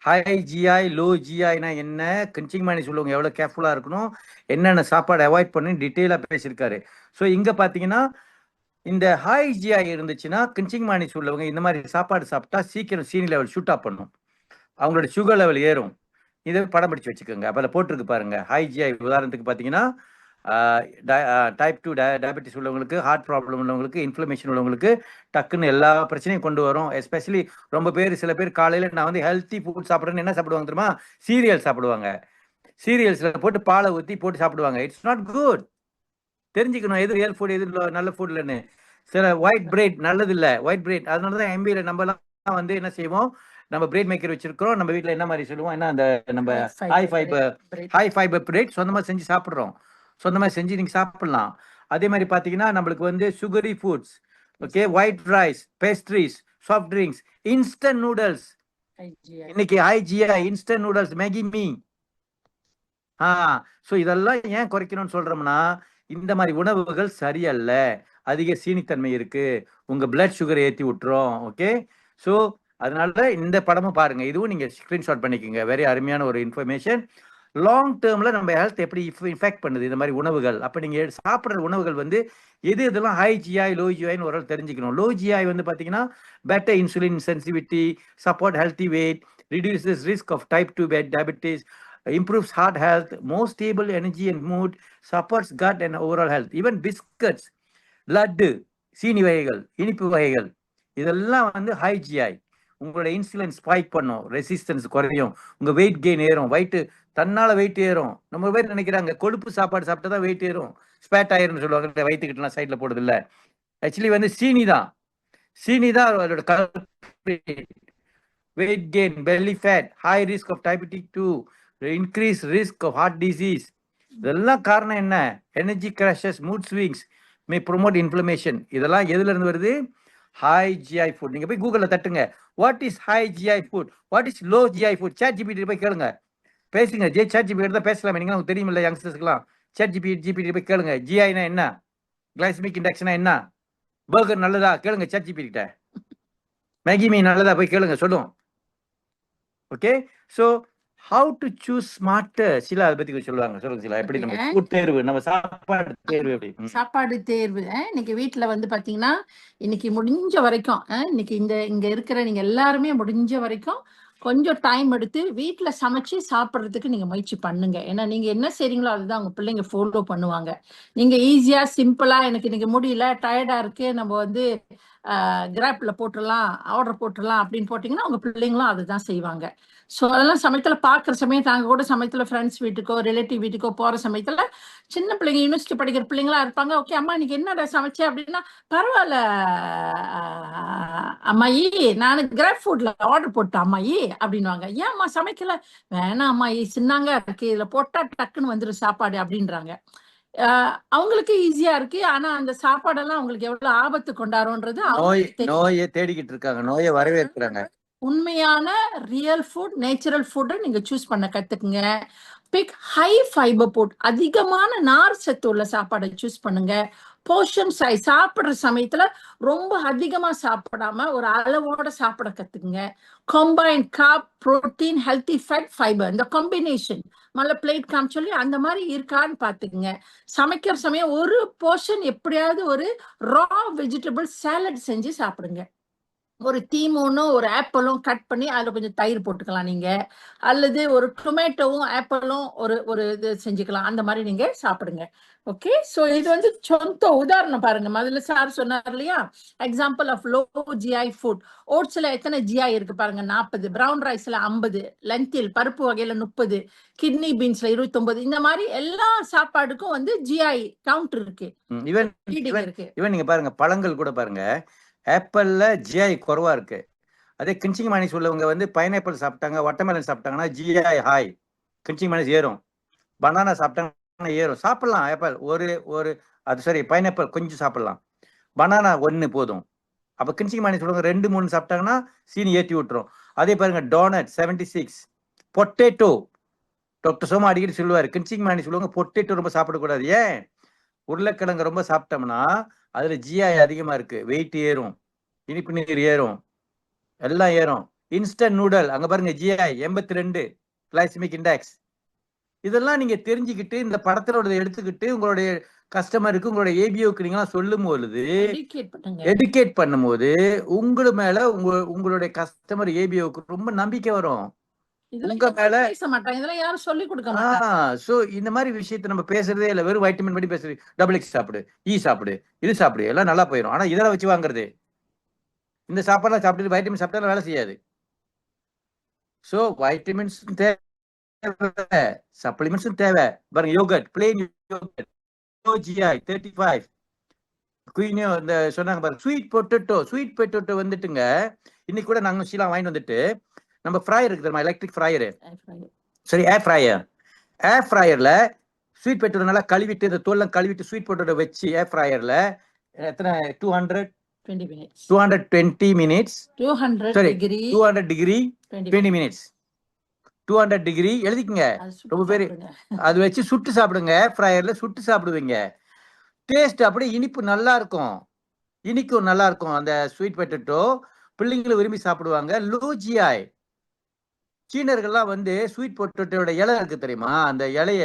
ஹை ஜிஐ, லோ ஜிஐனா என்ன, கன்சிங் மானி சொல்லுவாங்க எவ்வளவு கேர்ஃபுல்லா இருக்கணும், என்னென்ன சாப்பாடு அவாய்ட் பண்ணி டீட்டெயிலா பேசியிருக்காரு. ஸோ இங்க பாத்தீங்கன்னா இந்த ஹை ஜிஐ இருந்துச்சுன்னா கிஞ்சிங் மானிஸ் உள்ளவங்க இந்த மாதிரி சாப்பாடு சாப்பிட்டா சீக்கிரம் சீனி லெவல் ஷூட் அப் பண்ணும், அவங்களோட சுகர் லெவல் ஏறும். இதை படம் பிடிச்சு வச்சுக்கோங்க. அப்போ போட்டிருக்கு பாருங்க. ஹை ஜிஐ உதாரணத்துக்கு பார்த்தீங்கன்னா டைப் 2 டயபெட்டிஸ் உள்ளவங்களுக்கு, ஹார்ட் ப்ராப்ளம் உள்ளவங்களுக்கு, இன்ஃப்ளமேஷன் உள்ளவங்களுக்கு டக்குன்னு எல்லா பிரச்சனையும் கொண்டு வரும். எஸ்பெஷலி ரொம்ப பேர், சில பேர் காலையில் நான் வந்து ஹெல்த்தி ஃபுட் சாப்பிட்றேன்னு என்ன சாப்பிடுவாங்க தெரியுமா? சீரியல் சாப்பிடுவாங்க. சீரியல்ஸில் போட்டு பாலை ஊற்றி போட்டு சாப்பிடுவாங்க. It's not good. தெரிஞ்சுக்கணும் எது ரியல் ஃபுட், எது நல்ல ஃபுட் இல்லைன்னு. சில ஒயிட் பிரெட் நல்லது இல்லை, ஒயிட் பிரெட். அதனால தான் எம்பியில் நம்மலாம் வந்து என்ன செய்வோம், நம்ம பிரெட் மேக்கர் வச்சிருக்கிறோம். நம்ம வீட்டில் என்ன மாதிரி சொல்லுவோம், என்ன அந்த நம்ம ஹை ஃபைபர் பிரெட் சொந்தமாக செஞ்சு சாப்பிட்றோம். சொந்தமாக செஞ்சு நீங்கள் சாப்பிடலாம். அதே மாதிரி பார்த்தீங்கன்னா நம்மளுக்கு வந்து sugary foods, okay, white rice, pastries, soft drinks, instant noodles. இன்னைக்கு high GI instant noodles, Maggi mee. So இதெல்லாம் ஏன் குறைக்கணும்னு சொல்றோம்னா, இந்த மாதிரி உணவுகள் சரியல்ல, அதிக சீனித்தன்மை இருக்கு, உங்க பிளட் சுகரை ஏற்றி விட்டுரும். ஓகே, ஸோ அதனால இந்த படமும் பாருங்க, இதுவும் நீங்க ஸ்கிரீன்ஷாட் பண்ணிக்கோங்க. வெரி அருமையான ஒரு இன்ஃபர்மேஷன். லாங் டேர்ம்ல நம்ம ஹெல்த் எப்படி இன்ஃபெக்ட் பண்ணுது இந்த மாதிரி உணவுகள். அப்போ நீங்க சாப்பிட்ற உணவுகள் வந்து எது இதெல்லாம் ஹை ஜிஐ, லோ ஜிஐன்னு ஒரு தெரிஞ்சுக்கணும். லோ ஜிஐ வந்து பார்த்தீங்கன்னா better insulin sensitivity, support healthy weight, reduces risk of type 2 diabetes, improves heart health, more stable energy and mood, supports gut and overall health. Even biscuits, laddu, சீனி வகைகள், இனிப்பு வகைகள், இதெல்லாம் வந்து ஹை ஜிஐ. உங்களோட இன்சுலின் ஸ்பைக் பண்ணும், ரெசிஸ்டன்ஸ் குறையும், உங்க வெயிட் கெயின் ஏறும், வெயிட் தன்னால வெயிட் ஏறும். நம்ம பேர் நினைக்கிறாங்க கொழுப்பு சாப்பாடு சாப்பிட்டா தான் வெயிட் ஏறும், ஸ்பேட் ஆயிரும்னு சொல்லுவாங்க. வயிற்றுக்கிட்டலாம் சைட்ல போடுறது இல்லை. ஆக்சுவலி வந்து சீனி தான் அதோட weight gain, belly fat, high risk of diabetic 2, increase risk of heart disease. இதெல்லாம் காரணம் என்ன? Energy crashes, mood swings, may promote inflammation. இதெல்லாம் எதுல இருந்து வருது? High GI food. நீங்க போய் கூகுள்ல தட்டுங்க, what is high GI food, what is low GI food. Chat GPT போய் கேளுங்க, பேசுங்க. சாட் ஜிபிடி தான் பேசலாம். நீங்க உங்களுக்கு தெரியுமில்ல யங்ஸ்டர்ஸ்க்குலாம். சாட் ஜிபிடி போய் கேளுங்க, ஜிஐனா என்ன, கிளைசமிக் இண்டெக்ஸ்னா என்ன, பர்கர் நல்லதா கேளுங்க சாட் ஜிபிடி கிட்ட, மேகி மீ நல்லதா போய் கேளுங்க, சொல்லும். Okay, so how to choose smarter. சில அதை பத்தி சொல்லுவாங்க. சொல்லுங்க சில, எப்படி நம்ம ஃபுட் தேர்வு, நம்ம சாப்பாடு தேர்வு எப்படி? சாப்பாடு தேர்வு இன்னைக்கு வீட்டுல வந்து பாத்தீங்கன்னா, இன்னைக்கு முடிஞ்ச வரைக்கும் இன்னைக்கு இங்க இருக்கிற நீங்க எல்லாருமே முடிஞ்ச வரைக்கும் கொஞ்சம் டைம் எடுத்து வீட்டுல சமைச்சு சாப்பிட்றதுக்கு நீங்க முயற்சி பண்ணுங்க. ஏன்னா நீங்க என்ன செய்றீங்களோ அதுதான் உங்க பிள்ளைங்க ஃபாலோ பண்ணுவாங்க. நீங்க ஈஸியா சிம்பிளா, எனக்கு இன்னைக்கு முடியல, டயர்டா இருக்கு, நம்ம வந்து கிராப்ல போட்டுடலாம், ஆர்டர் போட்டுடலாம் அப்படின்னு போட்டீங்கன்னா உங்க பிள்ளைங்களும் அதுதான் செய்வாங்க. ஸோ அதெல்லாம் சமயத்துல பாக்குற சமயம், நாங்க கூட சமயத்துல ஃப்ரெண்ட்ஸ் வீட்டுக்கோ ரிலேட்டிவ் வீட்டுக்கோ போற சமயத்துல சின்ன பிள்ளைங்க, யூனிவர்சிட்டி படிக்கிற பிள்ளைங்களா இருப்பாங்க. ஓகே அம்மா இன்னைக்கு என்னடா சமைச்சேன் அப்படின்னா, பரவாயில்ல அம்மாயி, நான் கிராப் ஃபுட்ல ஆர்டர் போட்டேன் அம்மாயி அப்படின்வாங்க. ஏன் அம்மா சமைக்கல? வேணாம் அம்மாயி, சின்னாங்க இருக்கு, இதுல போட்டா டக்குன்னு வந்துடும் சாப்பாடு அப்படின்றாங்க. அவங்களுக்கு ஈஸியா இருக்கு. ஆனா அந்த சாப்பாடெல்லாம் அவங்களுக்கு எவ்வளவு ஆபத்து கொண்டாரும்ன்றது நோயை தேடிக்கிட்டு இருக்காங்க, நோயை வரவேற்கிறாங்க. உண்மையான ரியல் ஃபுட், நேச்சுரல் ஃபுட்டை நீங்க சூஸ் பண்ண கத்துக்குங்க. பிக் ஹை ஃபைபர் ஃபுட், அதிகமான நார் சத்து உள்ள சாப்பாடை சூஸ் பண்ணுங்க. போர்ஷன் சைஸ், சாப்பிடுற சமயத்துல ரொம்ப அதிகமா சாப்பிடாம ஒரு அளவோட சாப்பிட கத்துக்குங்க. Combine carb, protein, healthy fat, fibre, இந்த காம்பினேஷன் மல்ல பிளேட் காமிச்சொல்லி அந்த மாதிரி இருக்கான்னு பாத்துக்குங்க. சமைக்கிற சமயம் ஒரு போர்ஷன் எப்படியாவது ஒரு ரா வெஜிடபிள் சாலட் செஞ்சு சாப்பிடுங்க. ஒரு தீமூனும் ஒரு ஆப்பிளும் கட் பண்ணி அதுல கொஞ்சம் தயிர் போட்டுக்கலாம் நீங்க, அல்லது ஒரு டொமேட்டோவும் ஆப்பிளும் ஒரு இது செஞ்சுக்கலாம். அந்த மாதிரி நீங்க சாப்பிடுங்க. ஓகே, ஸோ இது வந்து சொந்த உதாரணம் பாருங்க. முதல்ல சார் சொன்னார் இல்லையா, example of low GI food. ஓட்ஸ்ல எத்தனை ஜிஐ இருக்கு பாருங்க, 40, பிரவுன் ரைஸ்ல 50, லென்டில் பருப்பு வகையில 30, கிட்னி பீன்ஸ்ல 29. இந்த மாதிரி எல்லா சாப்பாடுக்கும் வந்து ஜிஐ கவுண்ட் இருக்கு, இருக்கு. ஈவன் நீங்க பாருங்க, பழங்கள் கூட பாருங்க, ஆப்பிள்ல ஜிஐ குறைவா இருக்கு. அதே கிஞ்சிங் மானிஸ் உள்ளவங்க வந்து பைனாப்பிள் சாப்பிட்டாங்க, வாட்டர்மெலன் சாப்பிட்டாங்கன்னா ஜிஐ ஹாய், கிஞ்சிங் மானிஸ் ஏறும். பனானா சாப்பிட்டாங்கன்னா ஏறும். சாப்பிடலாம் ஆப்பிள் ஒரு அது சரி, பைனாப்பிள் கொஞ்சம் சாப்பிடலாம், பனானா 1 போதும். அப்போ கிஞ்சிங் மானிஸ் உள்ளவங்க 2-3 சாப்பிட்டாங்கன்னா சீனி ஏற்றி விட்டுரும். அதே பாருங்க, டோனட் 76, பொட்டேட்டோ, டாக்டர் சோமா அடிக்கடி சொல்லுவார், கிஞ்சிங் மானிஸ் உள்ளவங்க பொட்டேட்டோ ரொம்ப சாப்பிடக்கூடாது. ஏன்? உருளைக்கிழங்கு ரொம்ப சாப்பிட்டோம்னா அதுல ஜிஐ அதிகமா இருக்கு, வெயிட் ஏறும், இனிப்பு நீர் ஏறும், எல்லாம் ஏறும். இன்ஸ்டன்ட் நூடல் அங்க பாருங்க, ஜிஐ 82, கிளைசமிக் இண்டெக்ஸ். இதெல்லாம் நீங்க தெரிஞ்சுக்கிட்டு இந்த படத்துல எடுத்துக்கிட்டு உங்களுடைய கஸ்டமருக்கு உங்களோட ஏபிஓக்கு நீங்களாம் சொல்லும் பொழுது educate பண்ணுங்க. எடுகேட் பண்ணும்போது உங்களு மேல உங்களுடைய கஸ்டமர் ஏபிஓக்கு ரொம்ப நம்பிக்கை வரும். இதெல்லாம் உங்க மேல யாரும் பேச மாட்டாங்க. இதெல்லாம் யாரும் சொல்லிக் கொடுக்க மாட்டாங்க. சோ இந்த மாதிரி விஷயத்தை நம்ம பேசுறதே இல்ல. வெறும் வைட்டமின் படி பேசுறது. டபுள் எக்ஸ் சாப்பிடு, சாப்பிடு, இது சாப்பிடு, எல்லாம் நல்லா போயிடும். ஆனா இதெல்லாம் வச்சு வாங்குறது, இந்த சாப்பாடுலாம் சாப்பிட்டு வைட்டமின் சாப்பிட்டாலும் வேலை செய்யாது. சோ வைட்டமின்ஸ் தேவை, சப்ளிமெண்ட்ஸும் தேவை. பாருங்க yogurt, plain yogurt, GI 35 quinoa இந்த சொன்னாங்க பாருங்க. ஸ்வீட் பொட்டேட்டோ வந்துட்டுங்க. இன்னைக்கு கூட நாங்க ஷீலா வாங்கிட்டு வந்துட்டு நம்ம ஃப்ரையர் இருக்கு தெரியுமா, எலக்ட்ரிக் ஃப்ரையரு, சரி ஏர் ஃப்ரையர்ல ஸ்வீட் பொட்டேட்டோ நல்லா கழுவிட்டு இந்த தோல்லாம் கழுவிட்டு ஸ்வீட் பொட்டேட்டோ வச்சு ஏர் ஃப்ரையர்ல எத்தனை 220 மினிட்ஸ் 200 டிகிரி 20 மினிட்ஸ் 200 டிகிரி எழுதிக்கங்க. ரொம்ப பேரு அது வச்சு சுட்டு சாப்பிடுங்க. ஃப்ரையர்ல சுட்டு சாப்பிடுவீங்க. டேஸ்ட் அப்படியே இனிப்பு நல்லா இருக்கும், இனிக்கும் நல்லா இருக்கும். அந்த ஸ்வீட் பொட்டேட்டோ பிள்ளைங்களும் விரும்பி சாப்பிடுவாங்க. Low GI. சீனர்கள்லாம் வந்து ஸ்வீட் பொட்டேட்டோட இலை இருக்கு தெரியுமா, அந்த இலைய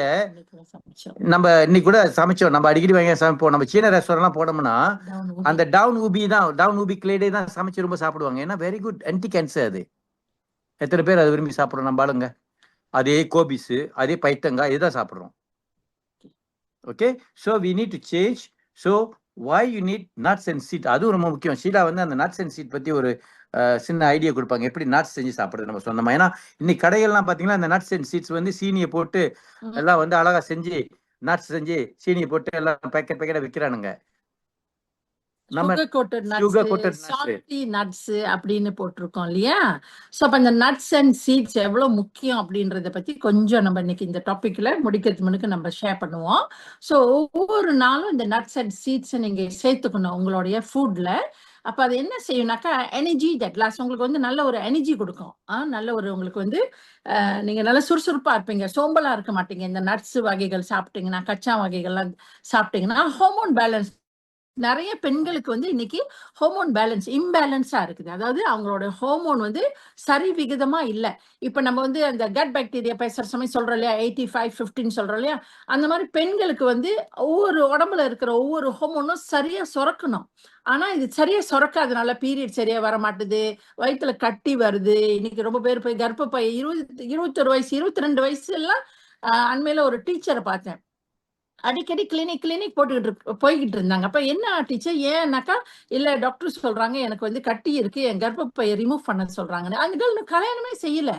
நம்ம இன்னைக்கு கூட சமைச்சோம். நம்ம அடிக்கடி வாங்கி சமைப்போம். நம்ம சீன ரெஸ்டாரண்ட்லாம் போனோம்னா அந்த டவுன் ஊபி கிளேடே தான் சமைச்சு ரொம்ப சாப்பிடுவாங்க. ஏன்னா வெரி குட் ஆன்டி கேன்சர். அது எத்தனை பேர் அது விரும்பி சாப்பிடுறோம் நம்ம ஆளுங்க. அதே கோபிஸ், அதே பைத்தங்காய் இதுதான் சாப்பிடுறோம். Okay, so we need to change. So why you need nuts and seed, அதுவும் ரொம்ப முக்கியம். ஷீலா வந்து அந்த நட்ஸ் அண்ட் சீட் பத்தி ஒரு சின்ன ஐடியா கொடுப்பாங்க, எப்படி நட்ஸ் செஞ்சு சாப்பிடுறது நம்ம சொந்தமா. ஏன்னா இன்னைக்கு கடைகள்லாம் பாத்தீங்கன்னா இந்த நட்ஸ் அண்ட் சீட்ஸ் வந்து சீனியை போட்டு எல்லாம் வந்து அழகா செஞ்சு நட்ஸ் செஞ்சு சீனியை போட்டு எல்லாம் பேக்கெட்டா விற்கிறானுங்க. நம்ம சுகர் கோட்டட் சால்ட்டி நட்ஸ் அப்படின்னு போட்டிருக்கோம் இல்லையா. சோ அப்ப அந்த நட்ஸ் அண்ட் சீட்ஸ் எவ்வளவு முக்கியம் அப்படின்றத பத்தி கொஞ்சம் நம்ம இன்னைக்கு இந்த டாபிக்ல முடிக்கிறதுக்கு முன்னுக்கு நம்ம ஷேர் பண்ணுவோம். சோ ஒவ்வொரு நாளும் இந்த நட்ஸ் அண்ட் சீட்ஸ் நீங்க சேர்த்துக்கணும் உங்களுடைய ஃபுட்ல. அப்ப அது என்ன செய்யும்னாக்கா எனர்ஜி தட் லாஸ்ட் உங்களுக்கு வந்து நல்ல ஒரு எனர்ஜி கொடுக்கும். நல்ல ஒரு உங்களுக்கு வந்து நீங்க நல்ல சுறுசுறுப்பா இருப்பீங்க, சோம்பலா இருக்க மாட்டீங்க. இந்த நட்ஸ் வகைகள் சாப்பிட்டீங்கன்னா, கச்சா வகைகள்லாம் சாப்பிட்டீங்கன்னா ஹார்மோன் பேலன்ஸ். நிறைய பெண்களுக்கு வந்து இன்னைக்கு ஹார்மோன் பேலன்ஸ் இம்பேலன்ஸா இருக்குது. அதாவது அவங்களோட ஹார்மோன் வந்து சரி விகிதமா இல்லை. இப்ப நம்ம வந்து அந்த கட் பாக்டீரியா பேசுற சமயம் சொல்றோம் இல்லையா, 85-15 சொல்றோம் இல்லையா, அந்த மாதிரி பெண்களுக்கு வந்து ஒவ்வொரு உடம்புல இருக்கிற ஒவ்வொரு ஹார்மோனும் சரியா சுரக்கணும். ஆனா இது சரியா சுரக்காதனால பீரியட் சரியா வர மாட்டுது, வயிற்றுல கட்டி வருது. இன்னைக்கு ரொம்ப பேர் போய் கர்ப்பப்பை 21 வயசு 22 வயசு எல்லாம் அண்மையில ஒரு டீச்சரை பார்த்தேன். அடிக்கடி கிளினிக் போய்கிட்டு இருந்தாங்க. அப்ப என்ன டீச்சர் ஏன்னாக்கா, இல்ல டாக்டர் சொல்றாங்க எனக்கு வந்து கட்டி இருக்கு, என் கர்ப்பப்பையை ரிமூவ் பண்ண சொல்றாங்க. அந்த கல்யாணமே செய்யல,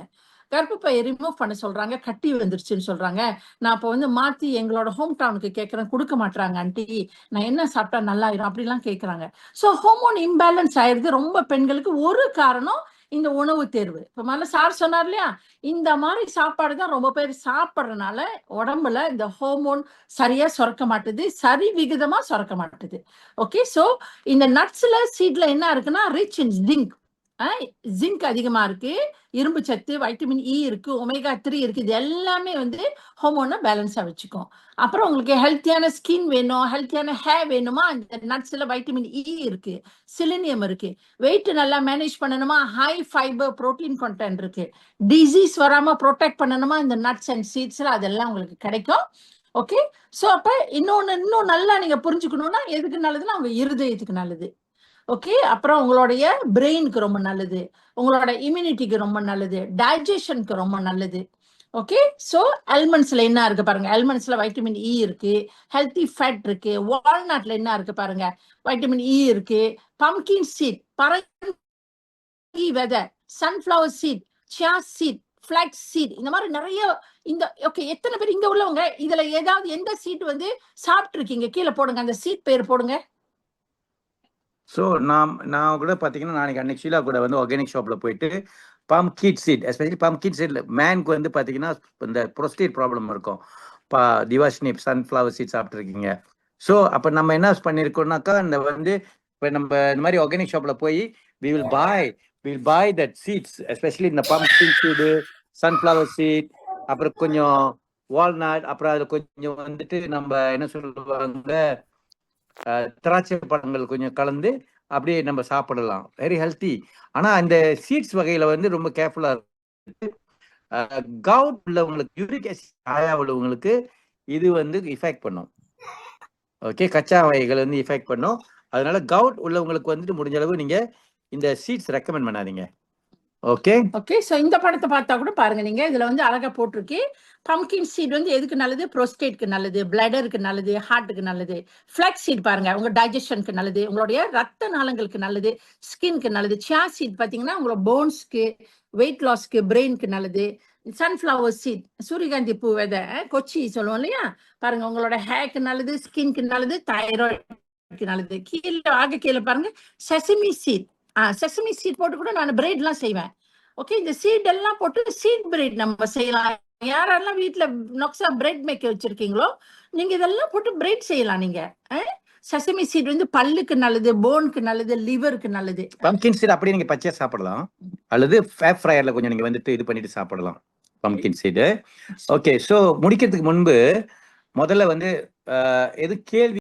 கர்ப்பப்பையை ரிமூவ் பண்ண சொல்றாங்க, கட்டி வந்துருச்சுன்னு சொல்றாங்க. நான் அப்ப வந்து மாத்தி எங்களோட ஹோம் டவுனுக்கு கேட்கறேன், கொடுக்க மாட்டாங்க ஆண்டி, நான் என்ன சாப்பிட்டா நல்லா ஆயிரும் அப்படிலாம் கேட்கறாங்க. சோ ஹார்மோன் இம்பேலன்ஸ் ஆயிருது ரொம்ப பெண்களுக்கு. ஒரு காரணம் இந்த உணவு தேர்வு. இப்ப முதல்ல சார் சொன்னார் இல்லையா, இந்த மாதிரி சாப்பாடு தான் ரொம்ப பேர் சாப்பிட்றதுனால உடம்புல இந்த ஹார்மோன் சரியா சுரக்க மாட்டுது, சரி விகிதமா சுரக்க மாட்டுது. ஓகே, சோ இந்த நட்ஸ்ல சீட்ல என்ன இருக்குன்னா ரிச் இன் ஜிங்க் அதிகமா இருக்கு, இரும்பு சத்து, வைட்டமின் இ இருக்கு, ஒமேகா 3 இருக்கு. இது எல்லாமே வந்து ஹார்மோனை பேலன்ஸா வச்சுக்கும். அப்புறம் உங்களுக்கு ஹெல்த்தியான ஸ்கின் வேணும், ஹெல்த்தியான ஹேர் வேணுமா, இந்த நட்ஸ்ல வைட்டமின் இ இருக்கு, செலினியம் இருக்கு. வெயிட் நல்லா மேனேஜ் பண்ணணுமா, ஹை ஃபைபர் புரோட்டீன் கண்டென்ட் இருக்கு. டிசீஸ் வராம ப்ரொடெக்ட் பண்ணணுமா, இந்த நட்ஸ் அண்ட் சீட்ஸ்ல அதெல்லாம் உங்களுக்கு கிடைக்கும். ஓகே, சோ அப்ப இன்னும் நல்லா நீங்க புரிஞ்சுக்கணும்னா எதுக்கு நல்லதுன்னா உங்க இருதயத்துக்கு நல்லது. ஓகே, அப்புறம் உங்களுடைய பிரெயினுக்கு ரொம்ப நல்லது, உங்களோட இம்யூனிட்டிக்கு ரொம்ப நல்லது, டைஜஷனுக்கு ரொம்ப நல்லது. ஓகே, சோ ஆல்மண்ட்ஸ்ல என்ன இருக்கு பாருங்க, ஆல்மண்ட்ஸ்ல வைட்டமின் இ இருக்கு, ஹெல்த்தி ஃபேட் இருக்கு. வால்நட்ல என்ன இருக்கு பாருங்க, வைட்டமின் இ இருக்கு. பம்கின் சீட், பரங்கி விதை, sunflower seed, chia seed, flax seed, இந்த மாதிரி நிறைய. இந்த ஓகே, எத்தனை பேர் இங்க உள்ளவங்க இதுல ஏதாவது எந்த சீட் வந்து சாப்பிட்டு இருக்கீங்க, கீழே போடுங்க, அந்த சீட் பேர் போடுங்க. ஸோ நான் கூட பார்த்தீங்கன்னா நாளைக்கு அன்னைக்கு ஷீலா கூட வந்து ஆர்கானிக் ஷாப்பில் போயிட்டு பம்கின் சீட், எஸ்பெஷலி பம்கின் சீட்ல மேனுக்கு வந்து பார்த்தீங்கன்னா இந்த ப்ரோஸ்டேட் ப்ராப்ளம் இருக்கும். Dhivashini sunflower seed சாப்பிட்ருக்கீங்க. ஸோ அப்போ நம்ம என்ன பண்ணியிருக்கோம்னாக்கா, இந்த வந்து இப்போ நம்ம இந்த மாதிரி ஆர்கானிக் ஷாப்பில் போய் we will buy that seeds, especially இந்த பம்கின் சீடு, சன்ஃப்ளவர் சீட், அப்புறம் கொஞ்சம் வால்நட், அப்புறம் அதில் கொஞ்சம் வந்துட்டு நம்ம என்ன சொல்லுவாங்க திராட்சை பழங்கள் கொஞ்சம் கலந்து அப்படியே நம்ம சாப்பிடலாம். Very healthy. ஆனா இந்த சீட்ஸ் வகையில வந்து ரொம்ப கேர்ஃபுல்லா இருக்கு. கவுட் உள்ளவங்களுக்கு, யூரிக் ஆசிட் ஆயா உள்ளவங்களுக்கு இது வந்து இஃபெக்ட் பண்ணும். ஓகே, கச்சா வகைகள் வந்து எஃபெக்ட் பண்ணும். அதனால கவுட் உள்ளவங்களுக்கு வந்துட்டு முடிஞ்ச அளவு நீங்க இந்த சீட்ஸ் ரெக்கமெண்ட் பண்ணாதீங்க. ஓகே ஓகே, ஸோ இந்த படத்தை பார்த்தா கூட பாருங்க, நீங்க இதுல வந்து அழகா போட்டிருக்கு. பம்கின் சீட் வந்து எதுக்கு நல்லது? ப்ரோஸ்டேட்க்கு நல்லது, பிளடருக்கு நல்லது, ஹார்ட்டுக்கு நல்லது. ஃபிளாக்ஸ் சீட் பாருங்க, உங்க டைஜஷனுக்கு நல்லது, உங்களுடைய ரத்த நாளங்களுக்கு நல்லது, ஸ்கின்க்கு நல்லது. சியா சீட் பாத்தீங்கன்னா உங்களோட போன்ஸ்க்கு, வெயிட் லாஸ்க்கு, பிரெயினுக்கு நல்லது. சன்ஃபிளவர் சீட், சூரியகாந்தி பூ விதை, கொச்சி சொல்லுவோம் இல்லையா, பாருங்க உங்களோட ஹேருக்கு நல்லது, ஸ்கின்க்கு நல்லது, தைராய்டுக்கு நல்லது. கீழே பாருங்க செசமி சீட். செசமி சீட் போட்டு கூட நான் பிரெட் எல்லாம் செய்வேன். ஓகே, இந்த சீட் எல்லாம் போட்டு சீட் பிரெட் நம்ம செய்யலாம். யாரெல்லாம் வீட்டுல நொக்ஸா பிரெட் மேக்கர் வச்சிருக்கீங்களோ நீங்க இதெல்லாம் போட்டு பிரெட் செய்யலாம். நீங்க செசமி சீட் வந்து பல்லுக்கு நல்லது, போனுக்கு நல்லது, லிவருக்கு நல்லது. பம்கின் சீட் அப்படியே நீங்க பச்சையா சாப்பிடலாம், அல்லது ஃபேப் ஃப்ரையர்ல கொஞ்சம் நீங்க வந்துட்டு இது பண்ணிட்டு சாப்பிடலாம் பம்கின் சீடு. ஓகே, ஸோ முடிக்கிறதுக்கு முன்பு முதல்ல வந்து எது கேள்வி